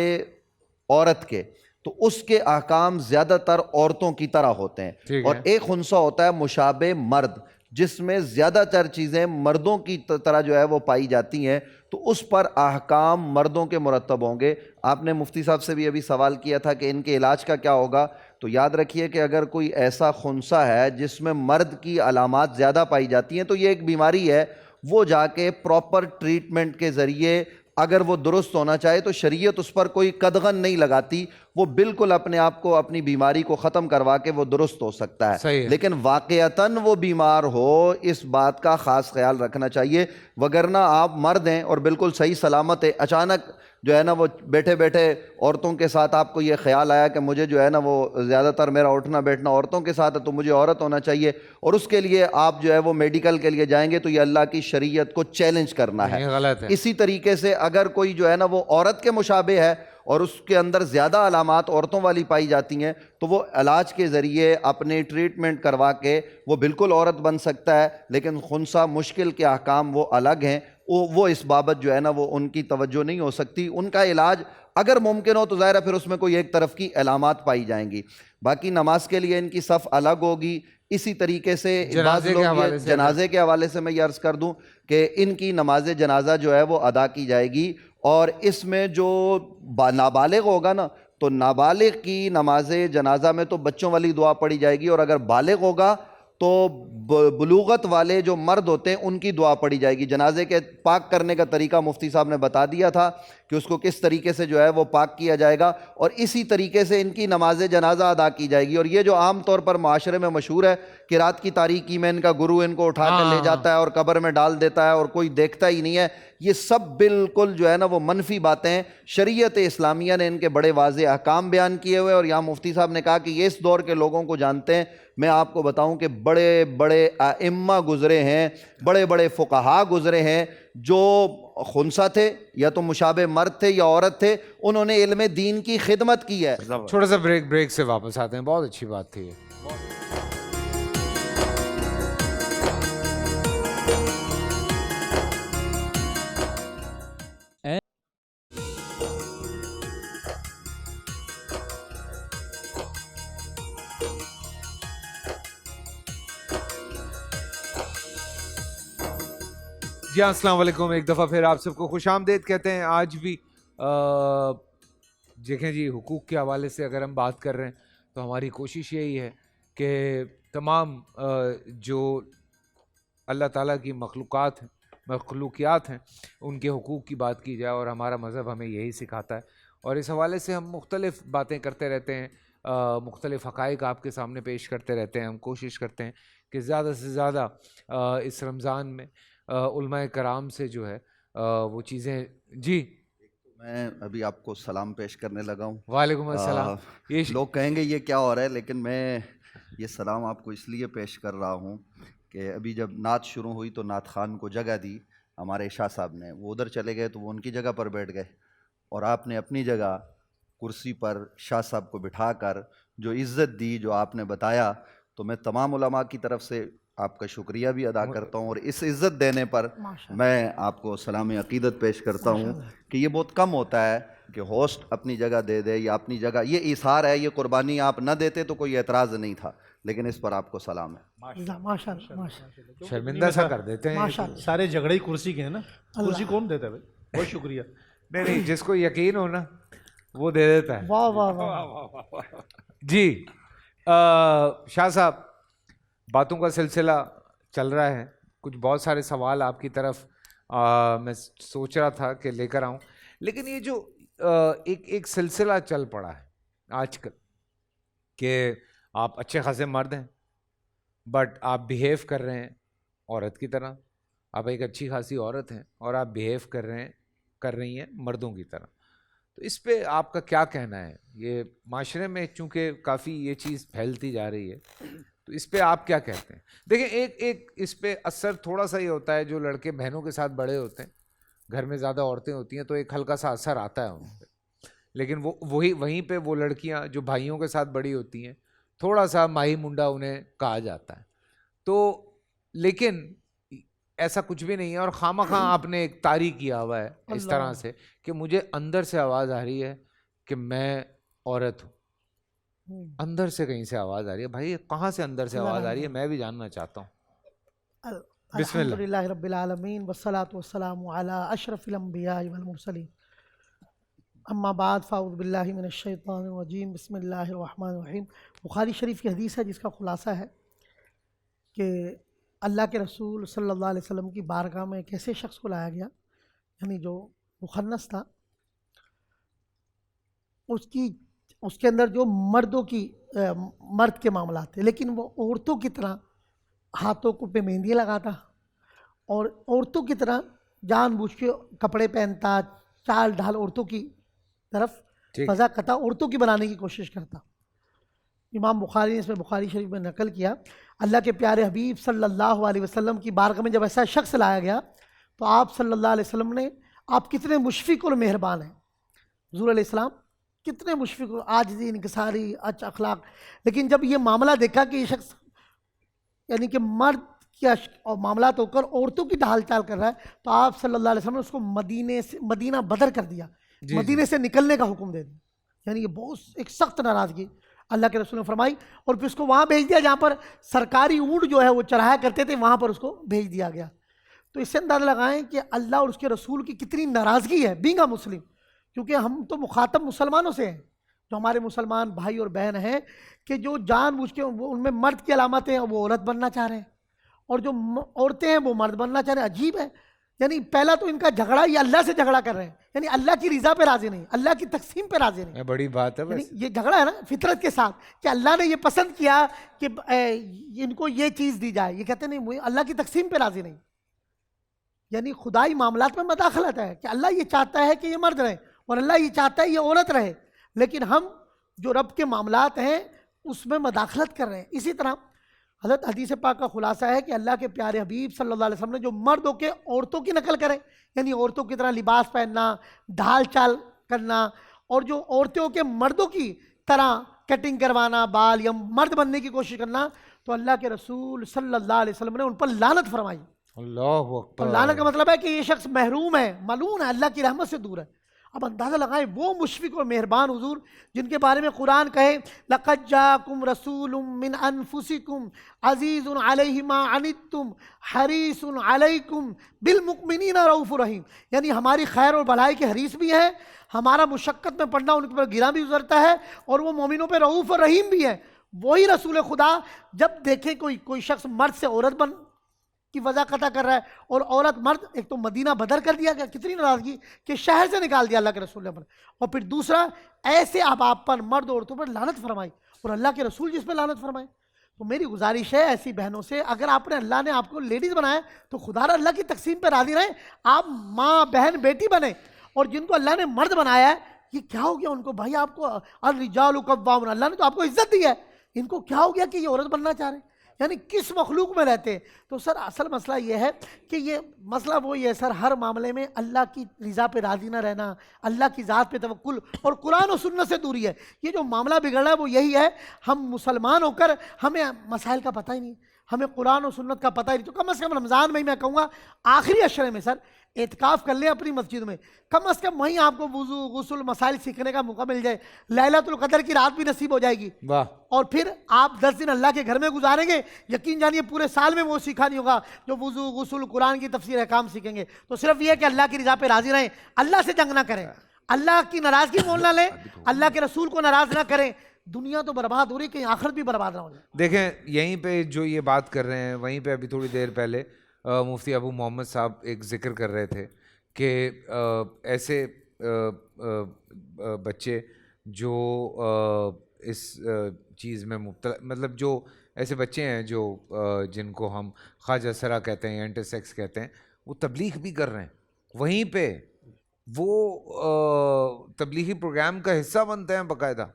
عورت کے، تو اس کے احکام زیادہ تر عورتوں کی طرح ہوتے ہیں، اور ایک خنثی ہوتا ہے مشابہ مرد، جس میں زیادہ تر چیزیں مردوں کی طرح جو ہے وہ پائی جاتی ہیں، تو اس پر احکام مردوں کے مرتب ہوں گے۔ آپ نے مفتی صاحب سے بھی ابھی سوال کیا تھا کہ ان کے علاج کا کیا ہوگا، تو یاد رکھیے کہ اگر کوئی ایسا خنثی ہے جس میں مرد کی علامات زیادہ پائی جاتی ہیں تو یہ ایک بیماری ہے، وہ جا کے پراپر ٹریٹمنٹ کے ذریعے اگر وہ درست ہونا چاہے تو شریعت اس پر کوئی قدغن نہیں لگاتی، وہ بالکل اپنے آپ کو اپنی بیماری کو ختم کروا کے وہ درست ہو سکتا ہے۔ لیکن واقعتاً وہ بیمار ہو، اس بات کا خاص خیال رکھنا چاہیے، وگرنہ آپ مرد ہیں اور بالکل صحیح سلامت ہے، اچانک جو ہے نا وہ بیٹھے بیٹھے عورتوں کے ساتھ آپ کو یہ خیال آیا کہ مجھے جو ہے نا وہ زیادہ تر میرا اٹھنا بیٹھنا عورتوں کے ساتھ ہے تو مجھے عورت ہونا چاہیے، اور اس کے لیے آپ جو ہے وہ میڈیکل کے لیے جائیں گے تو یہ اللہ کی شریعت کو چیلنج کرنا ہے، غلط ہے۔ اسی طریقے سے اگر کوئی جو ہے نا وہ عورت کے مشابہ ہے اور اس کے اندر زیادہ علامات عورتوں والی پائی جاتی ہیں تو وہ علاج کے ذریعے اپنے ٹریٹمنٹ کروا کے وہ بالکل عورت بن سکتا ہے، لیکن خنثی مشکل کے احکام وہ الگ ہیں، وہ اس بابت جو ہے نا وہ ان کی توجہ نہیں ہو سکتی۔ ان کا علاج اگر ممکن ہو تو ظاہر ہے پھر اس میں کوئی ایک طرف کی علامات پائی جائیں گی، باقی نماز کے لیے ان کی صف الگ ہوگی۔ اسی طریقے سے بعض لوگ جنازے کے حوالے سے میں یہ عرض کر دوں کہ ان کی نماز جنازہ جو ہے وہ ادا کی جائے گی، اور اس میں جو نابالغ ہوگا نا تو نابالغ کی نماز جنازہ میں تو بچوں والی دعا پڑھی جائے گی، اور اگر بالغ ہوگا تو بلوغت والے جو مرد ہوتے ہیں ان کی دعا پڑھی جائے گی۔ جنازے کے پاک کرنے کا طریقہ مفتی صاحب نے بتا دیا تھا کہ اس کو کس طریقے سے جو ہے وہ پاک کیا جائے گا، اور اسی طریقے سے ان کی نماز جنازہ ادا کی جائے گی۔ اور یہ جو عام طور پر معاشرے میں مشہور ہے کہ رات کی تاریکی میں ان کا گرو ان کو اٹھا کر لے جاتا ہے اور قبر میں ڈال دیتا ہے اور کوئی دیکھتا ہی نہیں ہے، یہ سب بالکل جو ہے نا وہ منفی باتیں ہیں۔ شریعت اسلامیہ نے ان کے بڑے واضح احکام بیان کیے ہوئے، اور یہاں مفتی صاحب نے کہا کہ یہ اس دور کے لوگوں کو جانتے ہیں۔ میں آپ کو بتاؤں کہ بڑے بڑے ائمہ گزرے ہیں، بڑے بڑے فقہا گزرے ہیں جو خنثی تھے یا تو مشابہ مرد تھے یا عورت تھے، انہوں نے علم دین کی خدمت کی ہے۔ چھوٹا سا بریک سے واپس آتے ہیں، بہت اچھی بات تھی یہ۔ جی السلام علیکم، ایک دفعہ پھر آپ سب کو خوش آمدید کہتے ہیں۔ آج بھی دیکھیں جی، حقوق کے حوالے سے اگر ہم بات کر رہے ہیں تو ہماری کوشش یہی ہے کہ تمام جو اللہ تعالیٰ کی مخلوقیات ہیں ان کے حقوق کی بات کی جائے، اور ہمارا مذہب ہمیں یہی سکھاتا ہے، اور اس حوالے سے ہم مختلف باتیں کرتے رہتے ہیں، مختلف حقائق آپ کے سامنے پیش کرتے رہتے ہیں۔ ہم کوشش کرتے ہیں کہ زیادہ سے زیادہ اس رمضان میں علماء کرام سے جو ہے وہ چیزیں۔ جی میں ابھی آپ کو سلام پیش کرنے لگا ہوں۔ وعلیکم السلام۔ لوگ کہیں گے یہ کیا ہو رہا ہے، لیکن میں یہ سلام آپ کو اس لیے پیش کر رہا ہوں کہ ابھی جب نعت شروع ہوئی تو نعت خان کو جگہ دی ہمارے شاہ صاحب نے، وہ ادھر چلے گئے تو وہ ان کی جگہ پر بیٹھ گئے، اور آپ نے اپنی جگہ کرسی پر شاہ صاحب کو بٹھا کر جو عزت دی، جو آپ نے بتایا، تو میں تمام علماء کی طرف سے آپ کا شکریہ بھی ادا کرتا ہوں، اور اس عزت دینے پر میں آپ کو سلام عقیدت پیش کرتا ہوں کہ یہ بہت کم ہوتا ہے کہ ہوسٹ اپنی جگہ دے دے یا اپنی جگہ، یہ ایثار ہے، یہ قربانی آپ نہ دیتے تو کوئی اعتراض نہیں تھا، لیکن اس پر آپ کو سلام ہے۔ شرمندہ سا کر دیتے ہیں۔ سارے جھگڑے ہی کرسی کے ہیں نا، کرسی کون دیتا ہے بھائی؟ بہت شکریہ۔ نہیں جس کو یقین ہو نا وہ دے دیتا ہے۔ واہ واہ واہ۔ جی شاہ صاحب، باتوں کا سلسلہ چل رہا ہے، کچھ بہت سارے سوال آپ کی طرف میں سوچ رہا تھا کہ لے کر آؤں، لیکن یہ جو ایک سلسلہ چل پڑا ہے آج کل کہ آپ اچھے خاصے مرد ہیں بٹ آپ بیہیو کر رہے ہیں عورت کی طرح، آپ ایک اچھی خاصی عورت ہیں اور آپ بیہیو کر رہی ہیں مردوں کی طرح، تو اس پہ آپ کا کیا کہنا ہے؟ یہ معاشرے میں چونکہ کافی یہ چیز پھیلتی جا رہی ہے تو اس پہ آپ کیا کہتے ہیں؟ دیکھیں ایک اس پہ اثر تھوڑا سا یہ ہوتا ہے، جو لڑکے بہنوں کے ساتھ بڑے ہوتے ہیں، گھر میں زیادہ عورتیں ہوتی ہیں تو ایک ہلکا سا اثر آتا ہے ان پہ، لیکن وہیں پہ وہ لڑکیاں جو بھائیوں کے ساتھ بڑی ہوتی ہیں تھوڑا سا ماہی منڈا انہیں کہا جاتا ہے، تو لیکن ایسا کچھ بھی نہیں ہے، اور خواہ خواہ آپ نے ایک طاری کیا ہوا ہے اس طرح سے کہ مجھے اندر سے آواز آ رہی ہے کہ میں عورت ہوں، اندر سے کہیں سے آواز آ رہی ہے، بھائی کہاں سے اندر سے آواز آ رہی ہے میں بھی جاننا چاہتا ہوں۔ بسم اللہ۔ الحمدللہ رب العالمین والصلاة والسلام علی اشرف الانبیاء والمرسلین، اما بعد فاعوذ باللہ من الشیطان الرجیم، بسم اللہ الرحمن الرحیم۔ بخاری شریف کی حدیث ہے جس کا خلاصہ ہے کہ اللہ کے رسول صلی اللہ علیہ وسلم کی بارگاہ میں ایک ایسے شخص کو لایا گیا، یعنی جو مخنث تھا، اس کے اندر جو مرد کے معاملات تھے، لیکن وہ عورتوں کی طرح ہاتھوں کو پہ مہندی لگاتا اور عورتوں کی طرح جان بوجھ کے کپڑے پہنتا، چال ڈھال عورتوں کی طرف فضا کرتا، عورتوں کی بنانے کی کوشش کرتا۔ امام بخاری نے اس میں بخاری شریف میں نقل کیا، اللہ کے پیارے حبیب صلی اللہ علیہ وسلم کی بارگاہ میں جب ایسا شخص لایا گیا تو آپ صلی اللہ علیہ وسلم نے، آپ کتنے مشفق اور مہربان ہیں، حضور علیہ السلام کتنے مشفق اور عاجزی، انکساری، اچھا اخلاق، لیکن جب یہ معاملہ دیکھا کہ یہ شخص یعنی کہ مرد کیا معاملات ہو کر عورتوں کی ڈھال چال کر رہا ہے، تو آپ صلی اللہ علیہ وسلم نے اس کو مدینہ بدر کر دیا، مدینے سے نکلنے کا حکم دے دیا، یعنی یہ بہت ایک سخت ناراضگی اللہ کے رسول نے فرمائی، اور پھر اس کو وہاں بھیج دیا جہاں پر سرکاری اونٹ جو ہے وہ چرایا کرتے تھے، وہاں پر اس کو بھیج دیا گیا۔ تو اس سے اندازہ لگائیں کہ اللہ اور اس کے رسول کی کتنی ناراضگی ہے بینگا مسلم، کیونکہ ہم تو مخاطب مسلمانوں سے ہیں، جو ہمارے مسلمان بھائی اور بہن ہیں کہ جو جان بوجھ کے وہ ان میں مرد کی علامتیں ہیں، وہ عورت بننا چاہ رہے ہیں، اور جو عورتیں ہیں وہ مرد بننا چاہ رہے ہیں۔ عجیب ہے، یعنی پہلا تو ان کا جھگڑا یہ اللہ سے جھگڑا کر رہے ہیں، یعنی اللہ کی رضا پہ راضی نہیں، اللہ کی تقسیم پہ راضی نہیں، بڑی بات ہے، یعنی یہ جھگڑا ہے نا فطرت کے ساتھ کہ اللہ نے یہ پسند کیا کہ ان کو یہ چیز دی جائے، یہ کہتے نہیں وہ اللہ کی تقسیم پہ راضی نہیں، یعنی خدائی معاملات میں مداخلت ہے کہ اللہ یہ چاہتا ہے کہ یہ مرد رہے اور اللہ یہ چاہتا ہے یہ عورت رہے، لیکن ہم جو رب کے معاملات ہیں اس میں مداخلت کر رہے ہیں۔ اسی طرح حضرت حدیث پاک کا خلاصہ ہے کہ اللہ کے پیارے حبیب صلی اللہ علیہ وسلم نے جو مرد ہو کے عورتوں کی نقل کرے، یعنی عورتوں کی طرح لباس پہننا، ڈھال چال کرنا، اور جو عورتوں کے مردوں کی طرح کٹنگ کروانا بال یا مرد بننے کی کوشش کرنا، تو اللہ کے رسول صلی اللہ علیہ وسلم نے ان پر لعنت فرمائی۔ اللہ اکبر۔ اور لعنت کا مطلب ہے کہ یہ شخص محروم ہے، ملعون ہے، اللہ کی رحمت سے دور ہے۔ اب اندازہ لگائیں وہ مشفق اور مہربان حضور جن کے بارے میں قرآن کہے لَقَدْ جَاءَكُمْ رَسُولٌ مِّنْ أَنفُسِكُمْ عَزِيزٌ عَلَيْهِ مَا عَنِتُّمْ حَرِيصٌ عَلَيْكُمْ بِالْمُؤْمِنِينَ رَءُوفٌ رَحِيمٌ، یعنی ہماری خیر اور بھلائی کے حریص بھی ہیں، ہمارا مشقت میں پڑنا ان پر گراں بھی گزرتا ہے، اور وہ مومنوں پہ رؤوف اور رحیم بھی ہے۔ وہی رسول خدا جب دیکھیں کوئی شخص مرد سے عورت بن کی وضع قطع کر رہا ہے اور عورت مرد، ایک تو مدینہ بدر کر دیا گیا، کتنی ناراضگی کہ شہر سے نکال دیا اللہ کے رسول نے، اور پھر دوسرا ایسے آپ پر مرد عورتوں پر لعنت فرمائی، اور اللہ کے رسول جس پہ لعنت فرمائے۔ تو میری گزارش ہے ایسی بہنوں سے، اگر اللہ نے آپ کو لیڈیز بنایا تو خدا را اللہ کی تقسیم پہ راضی رہیں، آپ ماں بہن بیٹی بنیں، اور جن کو اللہ نے مرد بنایا ہے یہ کیا ہو گیا ان کو؟ بھائی آپ کو الرجال قوامون، اللہ نے تو آپ کو عزت دی ہے، ان کو کیا ہو گیا کہ یہ عورت بننا چاہ رہے ہیں؟ یعنی کس مخلوق میں رہتے ہیں؟ تو سر اصل مسئلہ یہ ہے کہ یہ مسئلہ وہی ہے سر، ہر معاملے میں اللہ کی رضا پہ راضی نہ رہنا، اللہ کی ذات پہ توکل اور قرآن و سنت سے دوری ہے۔ یہ جو معاملہ بگڑ رہا ہے وہ یہی ہے، ہم مسلمان ہو کر ہمیں مسائل کا پتہ ہی نہیں، ہمیں قرآن و سنت کا پتہ ہی نہیں، تو کم از کم رمضان میں ہی میں کہوں گا آخری عشرے میں سر اعتکاف کر لیں اپنی مسجد میں، کم از کم وہیں آپ کو وضو غسل مسائل سیکھنے کا موقع مل جائے، لیلۃ القدر کی رات بھی نصیب ہو جائے گی، واہ، اور پھر آپ 10 دن اللہ کے گھر میں گزاریں گے، یقین جانیے پورے سال میں وہ سیکھا نہیں ہوگا جو وضو غسل قرآن کی تفسیر احکام سیکھیں گے۔ تو صرف یہ ہے کہ اللہ کی رضا پہ راضی رہیں، اللہ سے جنگ نہ کریں، اللہ کی ناراضگی مول نہ لیں، اللہ کے رسول کو ناراض نہ کریں، دنیا تو برباد ہو رہی ہے، کہیں آخرت بھی برباد نہ ہو جائے۔ دیکھیں یہیں پہ جو یہ بات کر رہے ہیں، وہیں پہ ابھی تھوڑی دیر پہلے مفتی ابو محمد صاحب ایک ذکر کر رہے تھے کہ ایسے بچے جو اس چیز میں مبتلا، مطلب جو ایسے بچے ہیں جو جن کو ہم خواجہ سرا کہتے ہیں، انٹر سیکس کہتے ہیں، وہ تبلیغ بھی کر رہے ہیں، وہیں پہ وہ تبلیغی پروگرام کا حصہ بنتے ہیں باقاعدہ،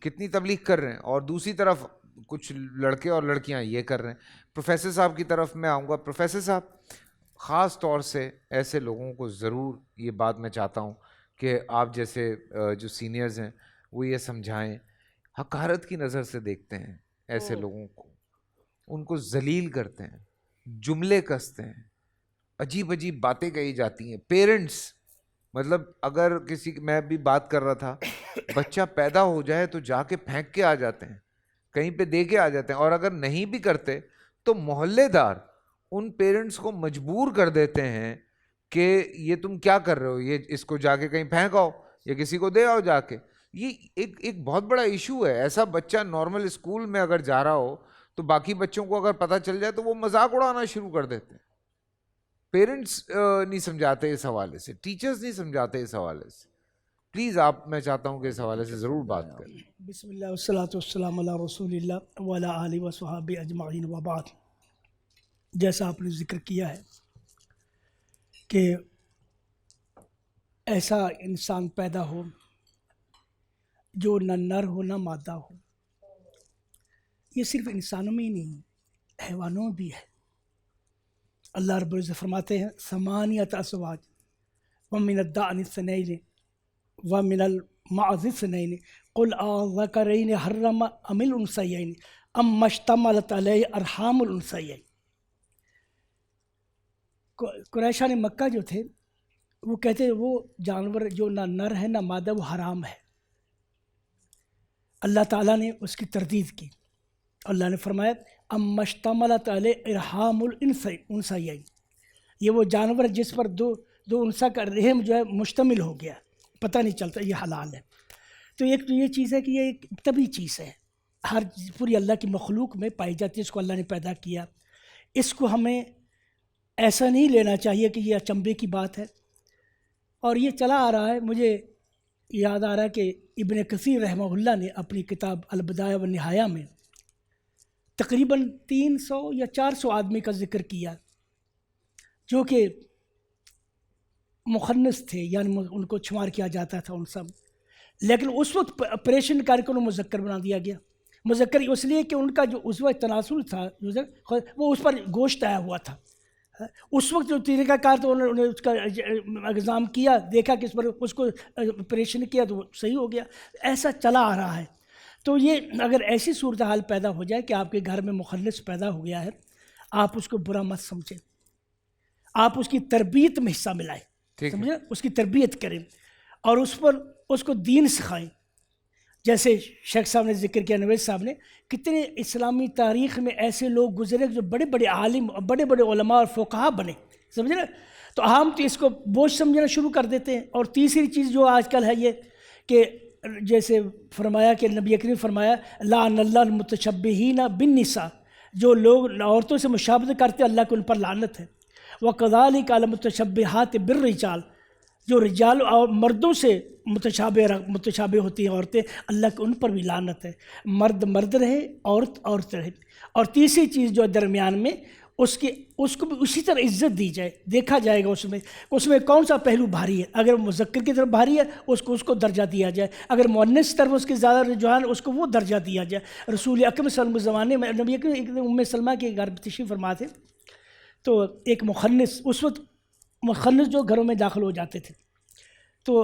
کتنی تبلیغ کر رہے ہیں، اور دوسری طرف کچھ لڑکے اور لڑکیاں یہ کر رہے ہیں۔ پروفیسر صاحب کی طرف میں آؤں گا۔ پروفیسر صاحب، خاص طور سے ایسے لوگوں کو ضرور یہ بات میں چاہتا ہوں کہ آپ جیسے جو سینئرز ہیں وہ یہ سمجھائیں، حقارت کی نظر سے دیکھتے ہیں ایسے لوگوں کو، ان کو ذلیل کرتے ہیں، جملے کستے ہیں، عجیب عجیب باتیں کہی جاتی ہیں۔ پیرنٹس، مطلب اگر کسی، میں بھی بات کر رہا تھا، بچہ پیدا ہو جائے تو جا کے پھینک کے آ جاتے ہیں، کہیں پہ دے کے آ جاتے ہیں، اور اگر نہیں بھی کرتے تو محلے دار ان پیرنٹس کو مجبور کر دیتے ہیں کہ یہ تم کیا کر رہے ہو، یہ اس کو جا کے کہیں پھینک آؤ یا کسی کو دے آؤ جا کے۔ یہ ایک بہت بڑا ایشو ہے۔ ایسا بچہ نارمل اسکول میں اگر جا رہا ہو تو باقی بچوں کو اگر پتہ چل جائے تو وہ مذاق اڑانا شروع کر دیتے ہیں۔ پیرنٹس نہیں سمجھاتے اس حوالے سے، ٹیچرز نہیں سمجھاتے اس حوالے سے۔ پلیز آپ، میں چاہتا ہوں کہ اس حوالے سے ضرور بات کریں۔ بسم اللہ والصلاۃ والسلام علی رسول اللہ وعلی آلہ وصحبہ اجمعین وبعد۔ جیسا آپ نے ذکر کیا ہے کہ ایسا انسان پیدا ہو جو نہ نر ہو نہ مادہ ہو، یہ صرف انسانوں میں ہی نہیں، حیوانوں میں بھی ہے۔ اللہ رب العزت فرماتے ہیں ثمانیۃ ازواج ومن الضأن اثنین ومن المعز اثنین قل اذکرین حرم ام الانثیین اما اشتملت علیہ ارحام الانثیین۔ قریشان مکہ جو تھے وہ کہتے وہ جانور جو نہ نر ہے نہ مادہ وہ حرام ہے۔ اللہ تعالیٰ نے اس کی تردید کی، اللہ نے فرمایا اما اشتملت علیہ ارحام الانثیین، یہ وہ جانور جس پر دو انثیٰ کا رحم جو ہے مشتمل ہو گیا، پتہ نہیں چلتا، یہ حلال ہے۔ تو ایک تو یہ چیز ہے کہ یہ ایک طبی چیز ہے، ہر پوری اللہ کی مخلوق میں پائی جاتی ہے، اس کو اللہ نے پیدا کیا۔ اس کو ہمیں ایسا نہیں لینا چاہیے کہ یہ اچنبے کی بات ہے، اور یہ چلا آ رہا ہے۔ مجھے یاد آ رہا ہے کہ ابن کثیر رحمہ اللہ نے اپنی کتاب البدایہ والنہایہ میں تقریباً 300 یا 400 آدمی کا ذکر کیا جو کہ مخنث تھے، یعنی ان کو شمار کیا جاتا تھا ان سب، لیکن اس وقت آپریشن کر کے انہیں مذکر بنا دیا گیا۔ مذکر اس لیے کہ ان کا جو عضو تناسل تھا وہ اس پر گوشت آیا ہوا تھا۔ اس وقت جو طریقہ کار تو انہوں نے اس کا اگزام کیا، دیکھا کہ اس پر اس کو آپریشن کیا تو وہ صحیح ہو گیا۔ ایسا چلا آ رہا ہے۔ تو یہ اگر ایسی صورتحال پیدا ہو جائے کہ آپ کے گھر میں مخلص پیدا ہو گیا ہے، آپ اس کو برا مت سمجھیں، آپ اس کی تربیت میں حصہ ملائیں، سمجھیں، اس کی تربیت کریں اور اس پر اس کو دین سکھائیں۔ جیسے شیخ صاحب نے ذکر کیا، نوید صاحب نے، کتنے اسلامی تاریخ میں ایسے لوگ گزرے جو بڑے بڑے عالم، بڑے بڑے علماء اور فقہاء بنے، سمجھے نا۔ تو ہم تو اس کو بوجھ سمجھنا شروع کر دیتے ہیں۔ اور تیسری چیز جو آج کل ہے یہ کہ جیسے فرمایا کہ نبی کریم فرمایا لعن اللہ المتشبہین بالنساء، جو لوگ عورتوں سے مشابہت کرتے اللہ کو ان پر لعنت ہے۔ وَكَذَلِكَ الْمُتَشَبِّهَاتِ بِالرِّجَالِ، جو رجال اور مردوں سے متشابہ ہوتی ہیں عورتیں، اللہ کو ان پر بھی لعنت ہے۔ مرد مرد رہے، عورت عورت رہے۔ اور تیسری چیز جو درمیان میں اس کو بھی اسی طرح عزت دی جائے، دیکھا جائے گا اس میں کون سا پہلو بھاری ہے۔ اگر مذکر کی طرف بھاری ہے اس کو درجہ دیا جائے، اگر مؤنث کی طرف اس کے زیادہ رجحان اس کو وہ درجہ دیا جائے۔ رسول اکرم صلی اللہ علیہ وسلم زمانے میں نبی اکرم ایک ام سلمہ کے گھر تشریف فرما تھے، تو ایک مخنث، اس وقت مخنث جو گھروں میں داخل ہو جاتے تھے، تو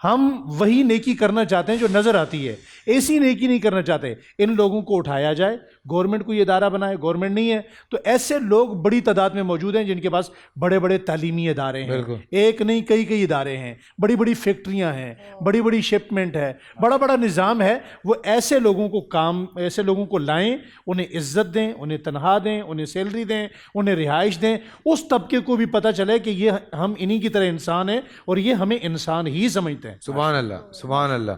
ہم وہی نیکی کرنا چاہتے ہیں جو نظر آتی ہے، ایسی نیکی نہیں کرنا چاہتے۔ ان لوگوں کو اٹھایا جائے، گورنمنٹ کو یہ ادارہ بنائے، گورنمنٹ نہیں ہے تو ایسے لوگ بڑی تعداد میں موجود ہیں جن کے پاس بڑے بڑے تعلیمی ادارے ہیں، ایک نہیں کئی ادارے ہیں، بڑی بڑی فیکٹریاں ہیں، بڑی بڑی شپمنٹ ہے، بڑا بڑا نظام ہے۔ وہ ایسے لوگوں کو لائیں، انہیں عزت دیں، انہیں تنخواہ دیں، انہیں سیلری دیں، انہیں رہائش دیں، اس طبقے کو بھی پتہ چلے کہ یہ ہم انہی کی طرح انسان ہیں اور یہ ہمیں انسان ہی سمجھتے ہیں۔ سبحان اللہ، سبحان اللہ۔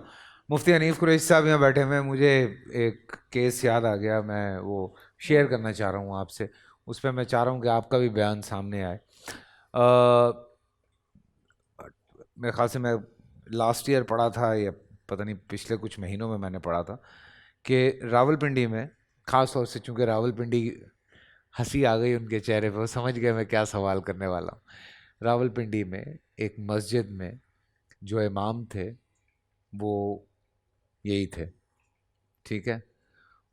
مفتی حنیف قریشی صاحب یہاں بیٹھے ہوئے ہیں، مجھے ایک کیس یاد آ گیا، میں وہ شیئر کرنا چاہ رہا ہوں آپ سے، اس پہ میں چاہ رہا ہوں کہ آپ کا بھی بیان سامنے آئے۔ میرے خیال سے میں لاسٹ ایئر پڑھا تھا یا پتہ نہیں پچھلے کچھ مہینوں میں نے پڑھا تھا کہ راول پنڈی میں، خاص طور سے چونکہ راول پنڈی ہنسی آ گئی ان کے چہرے پہ، وہ سمجھ گئے میں کیا سوال کرنے والا ہوں۔ راول پنڈی میں ایک مسجد میں جو امام تھے وہ یہی تھے، ٹھیک ہے،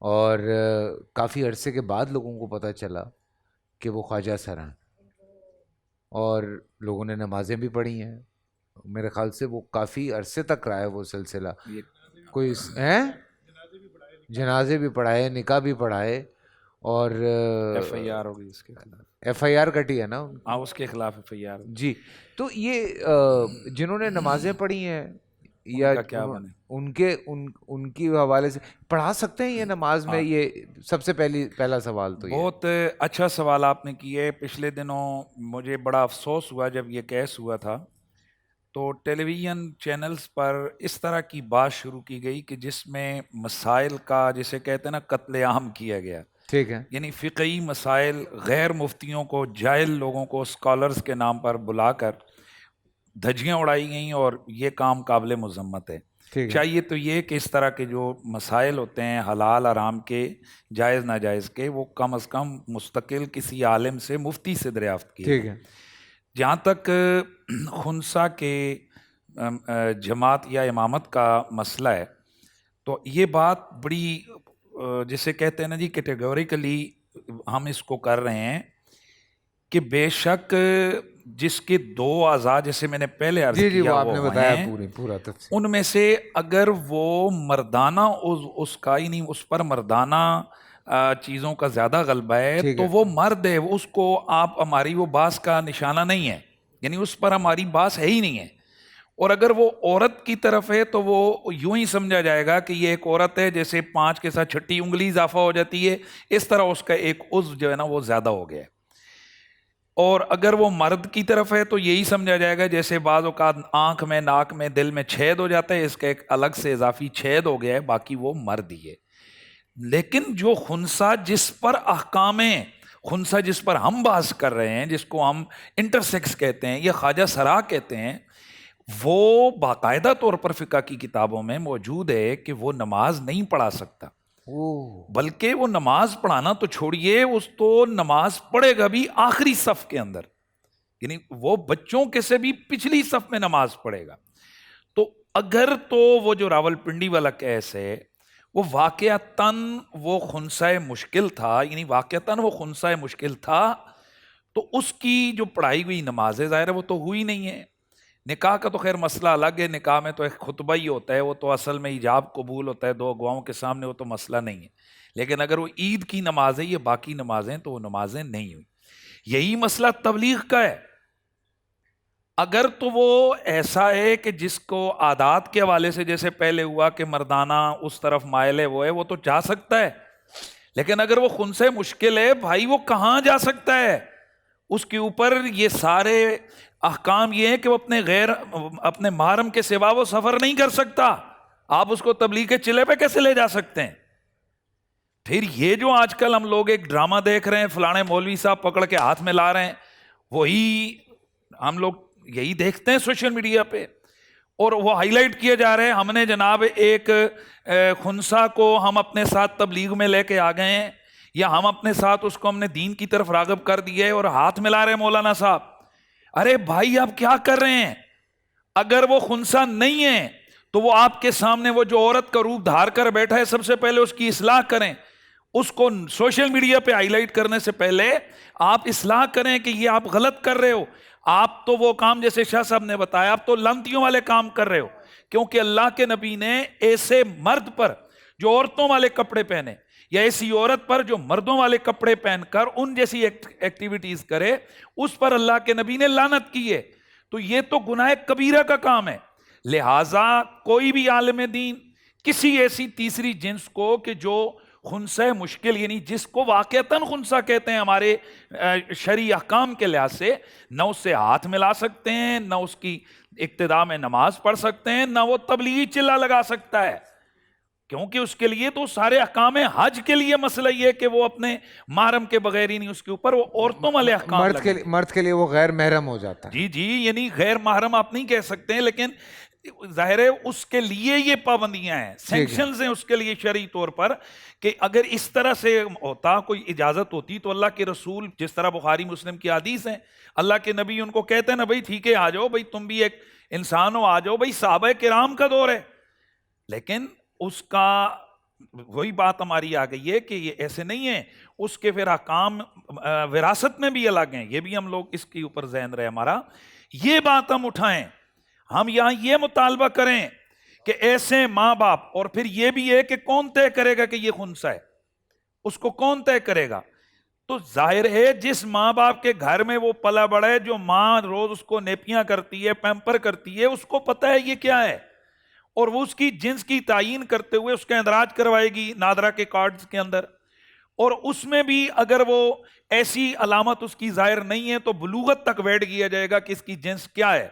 اور کافی عرصے کے بعد لوگوں کو پتہ چلا کہ وہ خواجہ سر ہیں، اور لوگوں نے نمازیں بھی پڑھی ہیں، میرے خیال سے وہ کافی عرصے تک رہا ہے وہ سلسلہ، کوئی ہیں جنازے بھی پڑھائے، نکاح بھی پڑھائے، اور ایف آئی آر ہوگی اس کے خلاف، ایف آئی آر کٹی ہے نا؟ ہاں اس کے خلاف ایف آئی آر۔ جی، تو یہ جنہوں نے نمازیں پڑھی ہیں یا کیا بنے ان کی حوالے سے پڑھا سکتے ہیں یہ نماز میں؟ یہ سب سے پہلا سوال تو یہ بہت اچھا سوال آپ نے کیا ہے۔ پچھلے دنوں مجھے بڑا افسوس ہوا جب یہ کیس ہوا تھا، تو ٹیلی ویژن چینلز پر اس طرح کی بات شروع کی گئی کہ جس میں مسائل کا، جسے کہتے ہیں نا، قتل عام کیا گیا، ٹھیک ہے، یعنی فقہی مسائل غیر مفتیوں کو، جاہل لوگوں کو اسکالرز کے نام پر بلا کر دھجیاں اڑائی گئیں، اور یہ کام قابل مذمت ہے۔ چاہیے تو یہ کہ اس طرح کے جو مسائل ہوتے ہیں حلال حرام کے، جائز ناجائز کے، وہ کم از کم مستقل کسی عالم سے، مفتی سے دریافت کیے۔ ٹھیک ہے۔ جہاں تک خنثی کے جماعت یا امامت کا مسئلہ ہے، تو یہ بات بڑی، جسے کہتے ہیں نا جی، کیٹیگوریکلی ہم اس کو کر رہے ہیں کہ بے شک جس کے دو اعضاء، جیسے میں نے پہلے عرض کیا، آپ نے بتایا پورا تفصیل، ان میں سے اگر وہ مردانہ اس کا ہی نہیں، اس پر مردانہ چیزوں کا زیادہ غلبہ ہے تو وہ مرد ہے، اس کو آپ ہماری وہ باس کا نشانہ نہیں ہے، یعنی اس پر ہماری باس ہے ہی نہیں ہے۔ اور اگر وہ عورت کی طرف ہے تو وہ یوں ہی سمجھا جائے گا کہ یہ ایک عورت ہے، جیسے 5 کے ساتھ 6 انگلی اضافہ ہو جاتی ہے، اس طرح اس کا ایک عضو جو ہے نا وہ زیادہ ہو گیا ہے۔ اور اگر وہ مرد کی طرف ہے تو یہی سمجھا جائے گا جیسے بعض اوقات آنکھ میں، ناک میں، دل میں چھید ہو جاتا ہے، اس کا ایک الگ سے اضافی چھید ہو گیا ہے، باقی وہ مرد ہی ہے۔ لیکن جو خنثی جس پر احکام ہیں، خنثی جس پر ہم بحث کر رہے ہیں، جس کو ہم انٹرسیکس کہتے ہیں یا خواجہ سرا کہتے ہیں، وہ باقاعدہ طور پر فقہ کی کتابوں میں موجود ہے کہ وہ نماز نہیں پڑھا سکتا، بلکہ وہ نماز پڑھانا تو چھوڑیے، اس تو نماز پڑھے گا بھی آخری صف کے اندر، یعنی وہ بچوں کے سے بھی پچھلی صف میں نماز پڑھے گا۔ تو اگر تو وہ جو راول پنڈی والا کیس ہے وہ واقعتاً وہ خنثی مشکل تھا، یعنی واقعتاً وہ خنثی مشکل تھا، تو اس کی جو پڑھائی ہوئی نماز ظاہر ہے وہ تو ہوئی نہیں ہے۔ نکاح کا تو خیر مسئلہ الگ ہے، نکاح میں تو ایک خطبہ ہی ہوتا ہے، وہ تو اصل میں ایجاب قبول ہوتا ہے 2 گواہوں کے سامنے، وہ تو مسئلہ نہیں ہے۔ لیکن اگر وہ عید کی نماز ہے یا باقی نمازیں، تو وہ نمازیں نہیں ہوئی۔ یہی مسئلہ تبلیغ کا ہے۔ اگر تو وہ ایسا ہے کہ جس کو عادات کے حوالے سے جیسے پہلے ہوا کہ مردانہ اس طرف مائل ہے، وہ تو جا سکتا ہے، لیکن اگر وہ خنثی مشکل ہے بھائی، وہ کہاں جا سکتا ہے؟ اس کے اوپر یہ سارے احکام یہ ہیں کہ وہ اپنے محرم کے سوا وہ سفر نہیں کر سکتا۔ آپ اس کو تبلیغ کے چلے پہ کیسے لے جا سکتے ہیں؟ پھر یہ جو آج کل ہم لوگ ایک ڈرامہ دیکھ رہے ہیں، فلانے مولوی صاحب پکڑ کے ہاتھ میں لا رہے ہیں، وہی ہم لوگ یہی دیکھتے ہیں سوشل میڈیا پہ، اور وہ ہائی لائٹ کیے جا رہے ہیں۔ ہم نے جناب ایک خنثی کو ہم اپنے ساتھ تبلیغ میں لے کے آ گئے ہیں، یا ہم اپنے ساتھ اس کو ہم نے دین کی طرف راغب کر دیا ہے، اور ہاتھ ملا رہے ہیں مولانا صاحب۔ ارے بھائی آپ کیا کر رہے ہیں؟ اگر وہ خنثی نہیں ہے تو وہ آپ کے سامنے وہ جو عورت کا روپ دھار کر بیٹھا ہے، سب سے پہلے اس کی اصلاح کریں، اس کو سوشل میڈیا پہ ہائی لائٹ کرنے سے پہلے آپ اصلاح کریں کہ یہ آپ غلط کر رہے ہو۔ آپ تو وہ کام جیسے شاہ صاحب نے بتایا، آپ تو لانتیوں والے کام کر رہے ہو۔ کیونکہ اللہ کے نبی نے ایسے مرد پر جو عورتوں والے کپڑے پہنے یا ایسی عورت پر جو مردوں والے کپڑے پہن کر ان جیسی ایکٹیویٹیز کرے اس پر اللہ کے نبی نے لعنت کی ہے. تو یہ تو گناہ کبیرہ کا کام ہے. لہٰذا کوئی بھی عالم دین کسی ایسی تیسری جنس کو کہ جو خنثی مشکل یعنی جس کو واقعتاً خنثی کہتے ہیں ہمارے شرعی احکام کے لحاظ سے، نہ اس سے ہاتھ ملا سکتے ہیں، نہ اس کی ابتدا میں نماز پڑھ سکتے ہیں، نہ وہ تبلیغی چلا لگا سکتا ہے، کیونکہ اس کے لیے تو سارے احکام حج کے لیے مسئلہ یہ ہے کہ وہ اپنے محرم کے بغیر ہی نہیں، اس کے اوپر وہ عورتوں والے احکام مرد کے لیے وہ غیر محرم ہو جاتا ہے. جی یعنی غیر محرم آپ نہیں کہہ سکتے ہیں، لیکن ظاہر ہے اس کے لیے یہ پابندیاں ہیں، سینکشنز ہیں اس کے لیے شرعی طور پر، کہ اگر اس طرح سے ہوتا، کوئی اجازت ہوتی تو اللہ کے رسول، جس طرح بخاری مسلم کی حدیث ہیں، اللہ کے نبی ان کو کہتے ہیں نا بھائی ٹھیک ہے آ جاؤ، بھائی تم بھی ایک انسان ہو، آ جاؤ، بھائی صحابہ کرام کا دور ہے. لیکن اس کا وہی بات ہماری آ گئی ہے کہ یہ ایسے نہیں ہے، اس کے پھر احکام وراثت میں بھی الگ ہیں، یہ بھی ہم لوگ اس کے اوپر ذہن رہے ہمارا. یہ بات ہم اٹھائیں، ہم یہاں یہ مطالبہ کریں کہ ایسے ماں باپ، اور پھر یہ بھی ہے کہ کون طے کرے گا کہ یہ خنثی ہے، اس کو کون طے کرے گا؟ تو ظاہر ہے جس ماں باپ کے گھر میں وہ پلا بڑا ہے، جو ماں روز اس کو نیپیاں کرتی ہے، پیمپر کرتی ہے، اس کو پتہ ہے یہ کیا ہے، اور وہ اس کی جنس کی تعین کرتے ہوئے اس کا اندراج کروائے گی نادرہ کے کارڈز کے اندر. اور اس میں بھی اگر وہ ایسی علامت اس کی ظاہر نہیں ہے تو بلوغت تک ویٹ کیا جائے گا کہ اس کی جنس کیا ہے.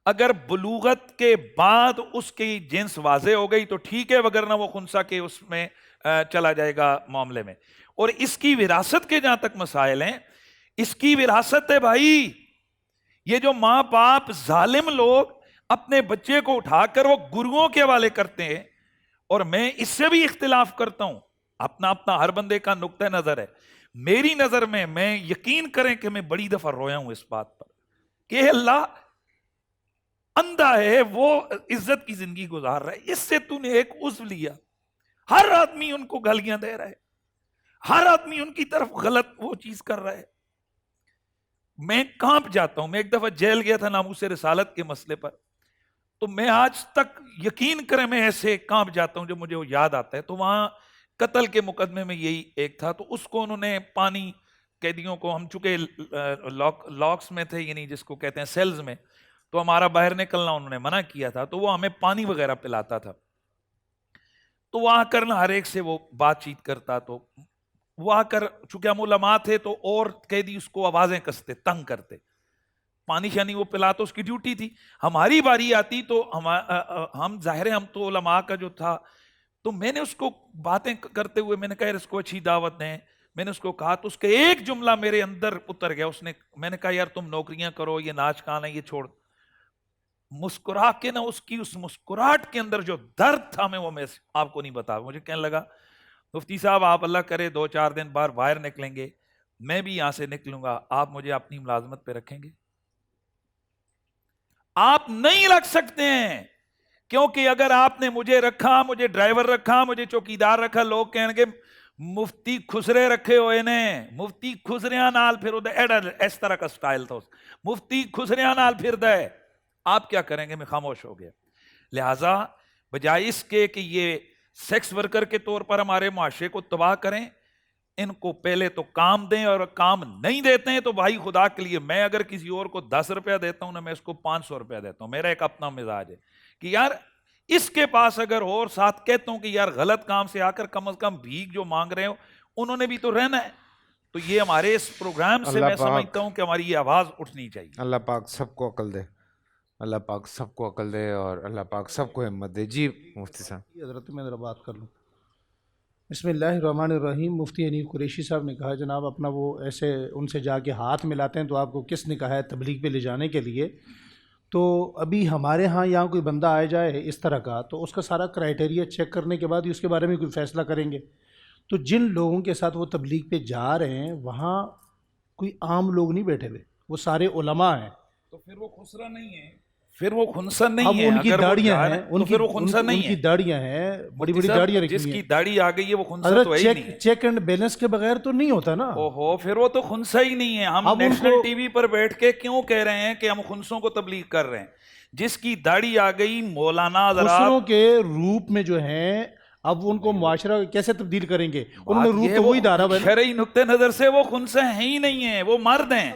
اگر بلوغت کے بعد اس کی جنس واضح ہو گئی تو ٹھیک ہے، وگرنہ وہ خنثی کے اس میں چلا جائے گا معاملے میں. اور اس کی وراثت کے جہاں تک مسائل ہیں، اس کی وراثت ہے بھائی. یہ جو ماں باپ ظالم لوگ اپنے بچے کو اٹھا کر وہ گروؤں کے حوالے کرتے ہیں، اور میں اس سے بھی اختلاف کرتا ہوں، اپنا ہر بندے کا نقطہ نظر ہے. میری نظر میں یقین کریں کہ میں بڑی دفعہ رویا ہوں اس بات پر کہ اللہ اندھا ہے، وہ عزت کی زندگی گزار رہا ہے، اس سے تو نے ایک عضو لیا، ہر آدمی ان کو گالیاں دے رہا ہے، ہر آدمی ان کی طرف غلط وہ چیز کر رہا ہے. میں کانپ جاتا ہوں. میں ایک دفعہ جیل گیا تھا ناموس رسالت کے مسئلے پر، تو میں آج تک یقین کریں میں ایسے کانپ جاتا ہوں جو مجھے وہ یاد آتا ہے. تو وہاں قتل کے مقدمے میں یہی ایک تھا، تو اس کو انہوں نے پانی، قیدیوں کو، ہم چونکہ لاکس میں تھے، یعنی جس کو کہتے ہیں سیلز میں، تو ہمارا باہر نکلنا انہوں نے منع کیا تھا، تو وہ ہمیں پانی وغیرہ پلاتا تھا. تو وہ آ کر نہ ہر ایک سے وہ بات چیت کرتا، تو وہ آ کر چونکہ ہم علماء تھے تو اور قیدی اس کو آوازیں کستے، تنگ کرتے، پانی شانی وہ پلاتا، اس کی ڈیوٹی تھی. ہماری باری آتی تو ہم ظاہر ہم تو علماء کا جو تھا، تو میں نے اس کو باتیں کرتے ہوئے میں نے کہا یار اس کو اچھی دعوت دیں. میں نے اس کو کہا تو اس کا ایک جملہ میرے اندر اتر گیا. میں نے کہا یار تم نوکریاں کرو، یہ ناچ گانا یہ چھوڑ. مسکرا کے نا اس مسکراہٹ کے اندر جو درد تھا میں آپ کو نہیں بتا. مجھے کہنے لگا مفتی صاحب آپ اللہ کرے 2-4 دن بعد باہر نکلیں گے، میں بھی یہاں سے نکلوں گا، آپ مجھے اپنی ملازمت پہ رکھیں گے؟ آپ نہیں رکھ سکتے ہیں، کیونکہ اگر آپ نے مجھے رکھا، مجھے ڈرائیور رکھا، مجھے چوکیدار رکھا، لوگ کہیں گے مفتی خسرے رکھے ہوئے نے، مفتی خسریاں نال پھر اس طرح کا سٹائل تھا، مفتی خسریاں نال پھر دے. آپ کیا کریں گے؟ میں خاموش ہو گیا. لہٰذا بجائے اس کے کہ یہ سیکس ورکر کے طور پر ہمارے معاشرے کو تباہ کریں، ان کو پہلے تو کام دیں، اور کام نہیں دیتے ہیں تو بھائی خدا کے لیے میں اگر کسی اور کو 10 روپیہ دیتا ہوں نا، میں اس کو 500 روپیہ دیتا ہوں. میرا ایک اپنا مزاج ہے کہ یار اس کے پاس اگر اور ساتھ کہتا ہوں کہ یار غلط کام سے آ کر کم از کم بھیک جو مانگ رہے ہو انہوں نے بھی تو رہنا ہے. تو یہ ہمارے اس پروگرام سے میں سمجھتا ہوں کہ ہماری یہ آواز اٹھنی چاہیے. اللہ پاک سب کو عقل دے، اللہ پاک سب کو عقل دے، اور اللہ پاک سب کو ہمت دے. جی مفتی صاحب. حضرت میں ذرا بات کر لوں. بسم اللہ الرحمن الرحیم. مفتی حنیف قریشی صاحب نے کہا جناب اپنا وہ ایسے ان سے جا کے ہاتھ ملاتے ہیں تو آپ کو کس نے کہا ہے تبلیغ پہ لے جانے کے لیے؟ تو ابھی ہمارے ہاں یہاں کوئی بندہ آ جائے اس طرح کا تو اس کا سارا کرائٹیریا چیک کرنے کے بعد ہی اس کے بارے میں کوئی فیصلہ کریں گے. تو جن لوگوں کے ساتھ وہ تبلیغ پہ جا رہے ہیں وہاں کوئی عام لوگ نہیں بیٹھے ہوئے، وہ سارے علماء ہیں. تو پھر وہ خسرا نہیں ہے، پھر وہ خنثی نہیں ہے. اب ان کی داڑیاں ہیں، ان کی داڑیاں ہیں، بڑی بڑی داڑیاں رکھی ہیں. جس کی داڑھی آ گئی ہے وہ خنثی تو ہے ہی نہیں. چیک اینڈ بیلنس کے بغیر تو نہیں ہوتا نا. اوہو پھر وہ تو خنثی ہی نہیں ہے. ہم نیشنل ٹی وی پر بیٹھ کے کیوں کہہ رہے ہیں کہ ہم خنثوں کو تبلیغ کر رہے ہیں؟ جس کی داڑھی آ گئی مولانا خسروں کے روپ میں جو ہیں اب ان کو معاشرہ کیسے تبدیل کریں گے؟ انہوں نے روپ تو وہی دھارا ہے. شرعی نقطہ نظر سے وہ خنثی ہیں ہی نہیں ہیں، وہ مرد ہیں.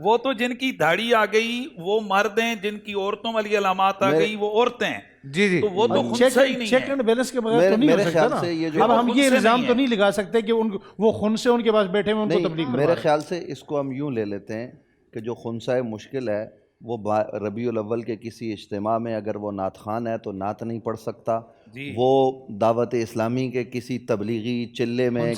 وہ تو جن کی داڑھی آ گئی وہ مرد ہیں، جن کی عورتوں والی علامات آ گئی وہ عورتیں ہیں. جی تو وہ تو خنثی ہی نہیں چیک اینڈ بیلنس کے بغیر تو نہیں ہو سکتا نا. اب ہم یہ الزام تو نہیں لگا سکتے کہ وہ خنثی ان کے پاس بیٹھے ہوئے ان کو تبلیغ کروا. میرے خیال سے اس کو ہم یوں لے لیتے ہیں کہ جو خنثی مشکل ہے وہ ربیع الاول کے کسی اجتماع میں اگر وہ نعت خوان ہے تو نعت نہیں پڑھ سکتا. وہ دعوت اسلامی کے کسی تبلیغی چلے میں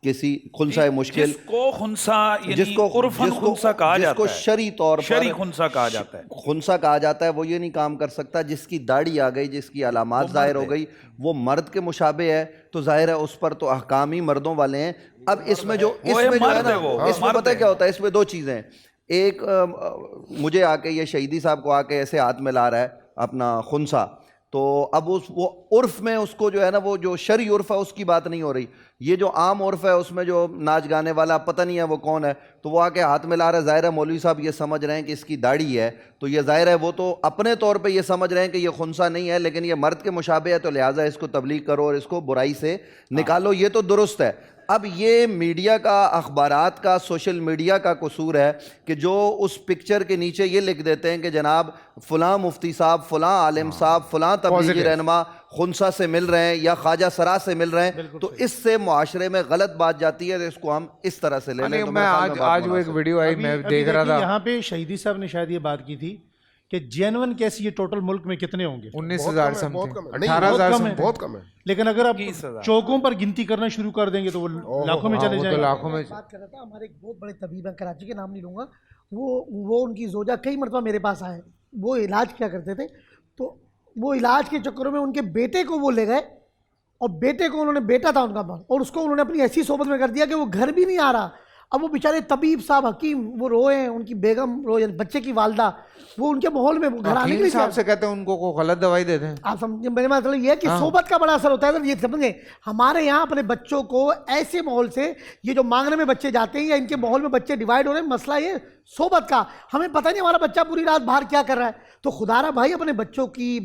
کسی خنثی مشکل جس کو خنثی یعنی عرفاً خنثی کہا جاتا ہے، جس کو شرعی طور پر شرعی خنثی کہا جاتا ہے، خنثی کہا جاتا ہے، وہ یہ نہیں کام کر سکتا. جس کی داڑھی آ گئی، جس کی علامات ظاہر ہو گئی، وہ مرد کے مشابہ ہے تو ظاہر ہے اس پر تو احکام ہی مردوں والے ہیں. اب اس میں جو ہے نا، اس میں پتہ کیا ہوتا ہے، اس میں دو چیزیں ہیں. ایک مجھے آ کے یہ شہیدی صاحب کو آ کے ایسے ہاتھ میں لا رہا ہے اپنا خنثی، تو اب وہ عرف میں اس کو جو ہے نا، وہ جو شرعی عرف ہے اس کی بات نہیں ہو رہی. یہ جو عام عرف ہے اس میں جو ناچ گانے والا پتہ نہیں ہے وہ کون ہے، تو وہ آ کے ہاتھ میں لا رہا ہے. ظاہر ہے مولوی صاحب یہ سمجھ رہے ہیں کہ اس کی داڑھی ہے، تو یہ ظاہر ہے وہ تو اپنے طور پہ یہ سمجھ رہے ہیں کہ یہ خنثی نہیں ہے، لیکن یہ مرد کے مشابہ ہے تو لہٰذا اس کو تبلیغ کرو اور اس کو برائی سے نکالو. یہ تو درست ہے. اب یہ میڈیا کا، اخبارات کا، سوشل میڈیا کا قصور ہے کہ جو اس پکچر کے نیچے یہ لکھ دیتے ہیں کہ جناب فلاں مفتی صاحب، فلاں عالم صاحب، فلاں تبلیغی رہنما خنثی سے مل رہے ہیں یا خواجہ سرا سے مل رہے ہیں، تو اس سے معاشرے میں غلط بات جاتی ہے. اس کو ہم اس طرح سے لے لیں. میں آج وہ ایک ویڈیو آئی میں دیکھ رہا تھا، یہاں پہ شہیدی صاحب نے شاید یہ بات کی تھی کہ جینون کیس یہ ٹوٹل ملک میں کتنے ہوں گے؟ 19,000 بہت کم ہے. لیکن اگر آپ چوکوں پر گنتی کرنا شروع کر دیں گے تو وہ لاکھوں میں چلے جائیں گے. بات کر رہا تھا، ہمارے ایک بہت بڑے طبیب ہیں کراچی کے، نام نہیں لوں گا، وہ ان کی زوجہ کئی مرتبہ میرے پاس آئے. وہ علاج کیا کرتے تھے، تو وہ علاج کے چکروں میں ان کے بیٹے کو وہ لے گئے، اور بیٹے کو انہوں نے، بیٹا تھا ان کا، اور اس کو انہوں نے اپنی ایسی صحبت میں کر دیا کہ وہ گھر بھی نہیں آ رہا. اب وہ بیچارے طبیب صاحب، حکیم، وہ روئے ہیں، ان کی بیگم روئے، بچے کی والدہ، وہ ان کے ماحول میں گھر آنے کے لیے صاحب سے کہتے ہیں ان کو غلط دوائی دے دیں. آپ سمجھیں، میرے مطلب یہ ہے کہ صحبت کا بڑا اثر ہوتا ہے. یہ سمجھیں، ہمارے یہاں اپنے بچوں کو ایسے ماحول سے، یہ جو مانگنے میں بچے جاتے ہیں یا ان کے ماحول میں بچے ڈیوائیڈ ہو رہے ہیں، مسئلہ یہ صحبت کا. ہمیں پتہ نہیں ہمارا بچہ پوری رات باہر کیا کر رہا ہے. تو خدا را بھائی اپنے بچوں کی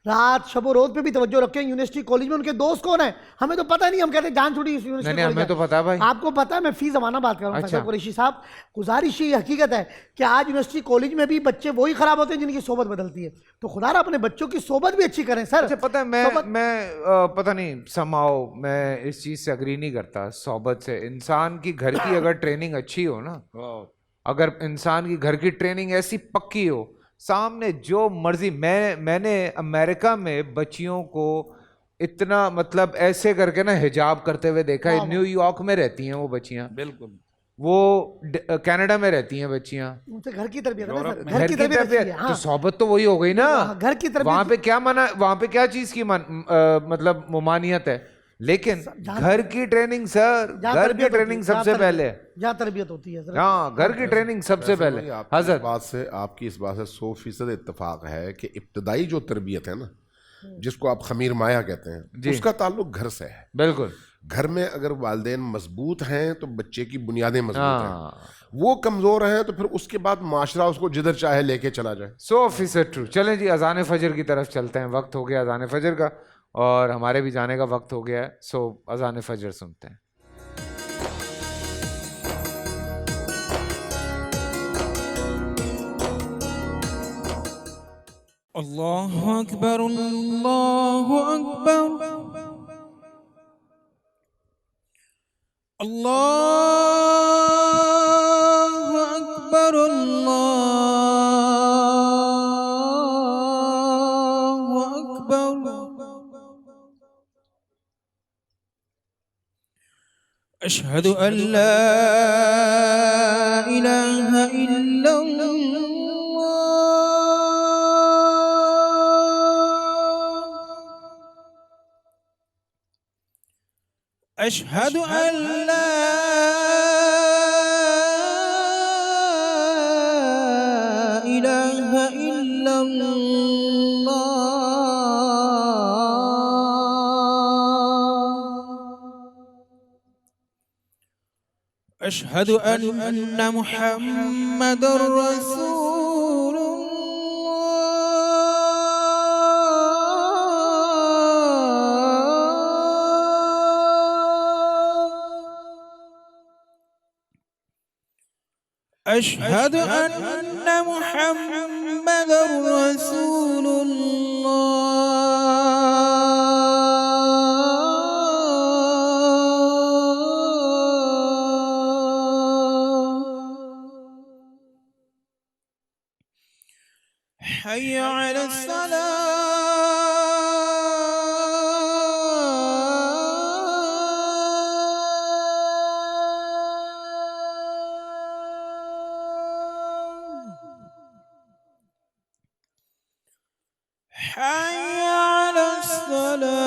رات، شب و روز پہ بھی توجہ رکھیں. یونیورسٹی کالج میں ان کے دوست کون ہیں ہمیں تو پتہ نہیں. ہم کہتے ہیں جان چھوٹی یونیورسٹی، ہمیں تو پتہ ہے بھائی، آپ کو پتہ ہے. میں فی زمانہ بات کر رہا ہوں فیصل قریشی صاحب. گزارش یہ حقیقت ہے کہ آج یونیورسٹی کالج میں بھی بچے وہی خراب ہوتے ہیں جن کی صحبت بدلتی ہے. تو خدا را اپنے بچوں کی صحبت بھی اچھی کریں سر. پتہ ہے میں پتہ نہیں سماؤ میں اس چیز سے اگری نہیں کرتا. صحبت سے انسان کی گھر کی اگر ٹریننگ اچھی ہو نا، اگر انسان کی گھر کی ٹریننگ ایسی پکی ہو، سامنے جو مرضی. میں نے امریکہ میں بچیوں کو اتنا مطلب ایسے کر کے نا حجاب کرتے ہوئے دیکھا ہے. نیو یارک میں رہتی ہیں وہ بچیاں، بالکل. وہ کینیڈا میں رہتی ہیں بچیاں. گھر کی تربیت، گھر کی تربیت تو صحبت تو وہی ہو گئی نا. گھر کی تربیت وہاں پہ کیا منع، وہاں پہ کیا چیز کی مطلب ممانعت ہے، لیکن گھر کی ٹریننگ سر، گھر کی ٹریننگ سب سے پہلے، جہاں تربیت ہوتی ہے. ہاں گھر کی ٹریننگ سب سے پہلے. حضرت آپ کی اس بات سے 100% اتفاق ہے کہ ابتدائی جو تربیت ہے نا، جس کو آپ خمیر مایا کہتے ہیں، اس کا تعلق گھر سے ہے. بالکل. گھر میں اگر والدین مضبوط ہیں تو بچے کی بنیادیں مضبوط ہیں. وہ کمزور ہیں تو پھر اس کے بعد معاشرہ اس کو جدھر چاہے لے کے چلا جائے. 100% ٹرو. چلیں جی، اذان فجر کی طرف چلتے ہیں. وقت ہو گیا اذان فجر کا اور ہمارے بھی جانے کا وقت ہو گیا ہے. سو اذان فجر سنتے ہیں. اللہ اکبر، اللہ اکبر، اللہ اکبر، اللہ اکبر. اشہد ان لا الہ الا اللہ، اشہد ان لا الہ الا اللہ، اشہد ان محمد رسول أشهد أن محمد رسول الله. حي على الصلاة. حي على الصلاة.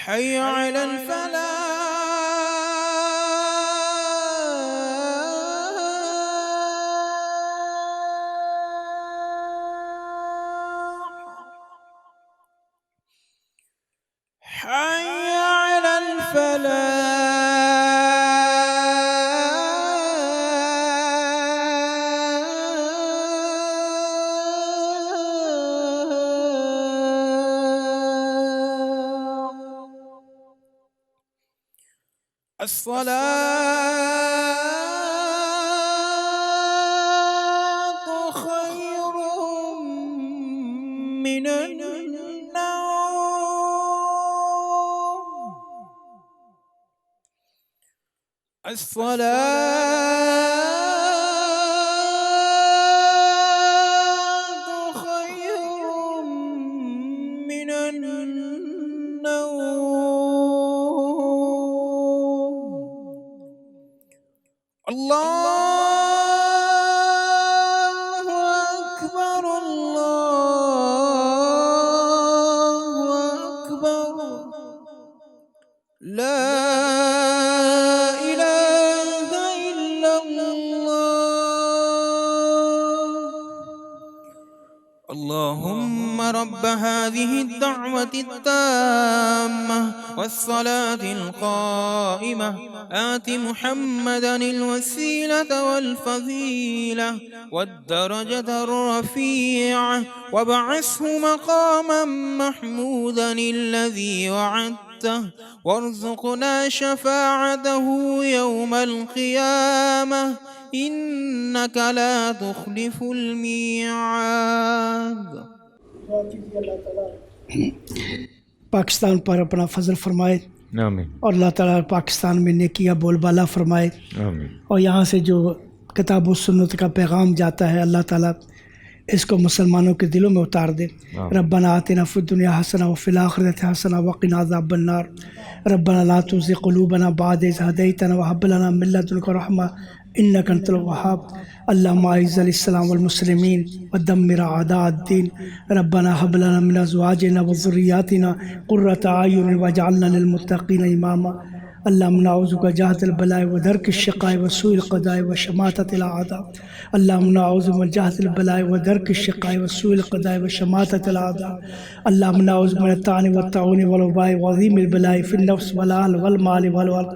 حي على الفلاح. حي على الفلاح. الصلاة خير من النوم. الصلاة خير من النوم. الله أكبر الله أكبر لا إله إلا الله. اللهم رب هذه الدعوة التامة والصلاة القائمة آت محمدا الوسيلة والفضيلة والدرجة الرفيعة وابعثه مقاما محمودا الذي وعدته وارزقنا شفاعته يوم القيامة إنك لا تخلف الميعاد. پاکستان پر اپنا فضل فرمائے آمین اور اللہ تعالیٰ پاکستان میں نیکیاں بول بالا فرمائے آمین اور یہاں سے جو کتاب و سنت کا پیغام جاتا ہے اللہ تعالیٰ اس کو مسلمانوں کے دلوں میں اتار دے. ربنا آتنا فی الدنیا حسنہ وفی الآخرۃ حسنہ وقنا عذاب النار. ربنا لا تزغ قلوبنا بعد إذ هديتنا وهب لنا من لدنك رحمة إنك أنت الوهاب. اللهم أعز الإسلام والمسلمين ودمر أعداء الدين. ربنا هب لنا من أزواجنا وذرياتنا قرة أعين واجعلنا للمتقين إماما. اللهم نعوذ بك جهد البلاء ودرك الشقاء وسوء القضاء وشماتة الأعداء. اللهم نعوذ من جهد البلاء ودرك الشقاء وسوء القضاء وشماتة الأعداء. اللهم نعوذ من الطعن والطاعون والوباء وعظيم البلاء في النفس والأهل والمال والولد.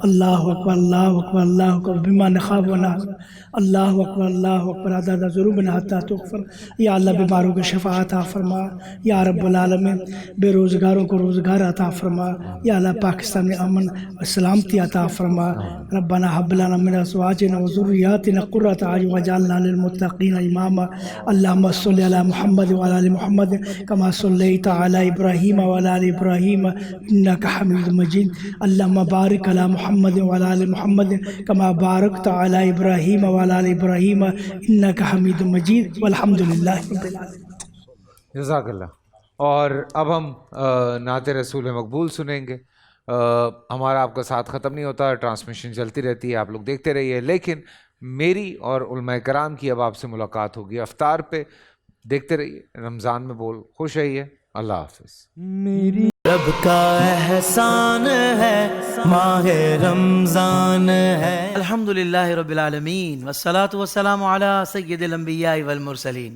الله أكبر الله أكبر الله أكبر بما نخاف ونحذر. اللہ اکبر اللہ اکبر عدد ذنوبنا حتی تغفر. یا اللہ بیماروں کو شفا عطا فرما. یا رب العالمین بے روزگاروں کو روزگار عطا فرما. یا اللہ پاکستان میں امن و سلامتی عطا فرما. ربنا حب لنا من ازواجنا وذریاتنا قرۃ اعین واجعلنا للمتقین اماما. اللهم صل علی محمد وعلى ال محمد كما صليت على ابراہیم وعلى ال ابراہیم انك حمید مجید. اللهم بارک علی محمد وعلى ال محمد كما بارکت علی ابراہیم وعلى ال ابراہیم انك حمید مجید والحمد للہ رب العالمین. جزاک اللہ. اور اب ہم نعت رسول مقبول سنیں گے. ہمارا آپ کا ساتھ ختم نہیں ہوتا، ٹرانسمیشن چلتی رہتی ہے، آپ لوگ دیکھتے رہیے. لیکن میری اور علماء کرام کی اب آپ سے ملاقات ہوگی افطار پہ. دیکھتے رہیے رمضان میں بول. خوش رہیے. اللہ حافظ. میری رب کا احسان ہے ماہ رمضان ہے. الحمدللہ رب العالمین والصلاة والسلام علی سید الانبیاء والمرسلین.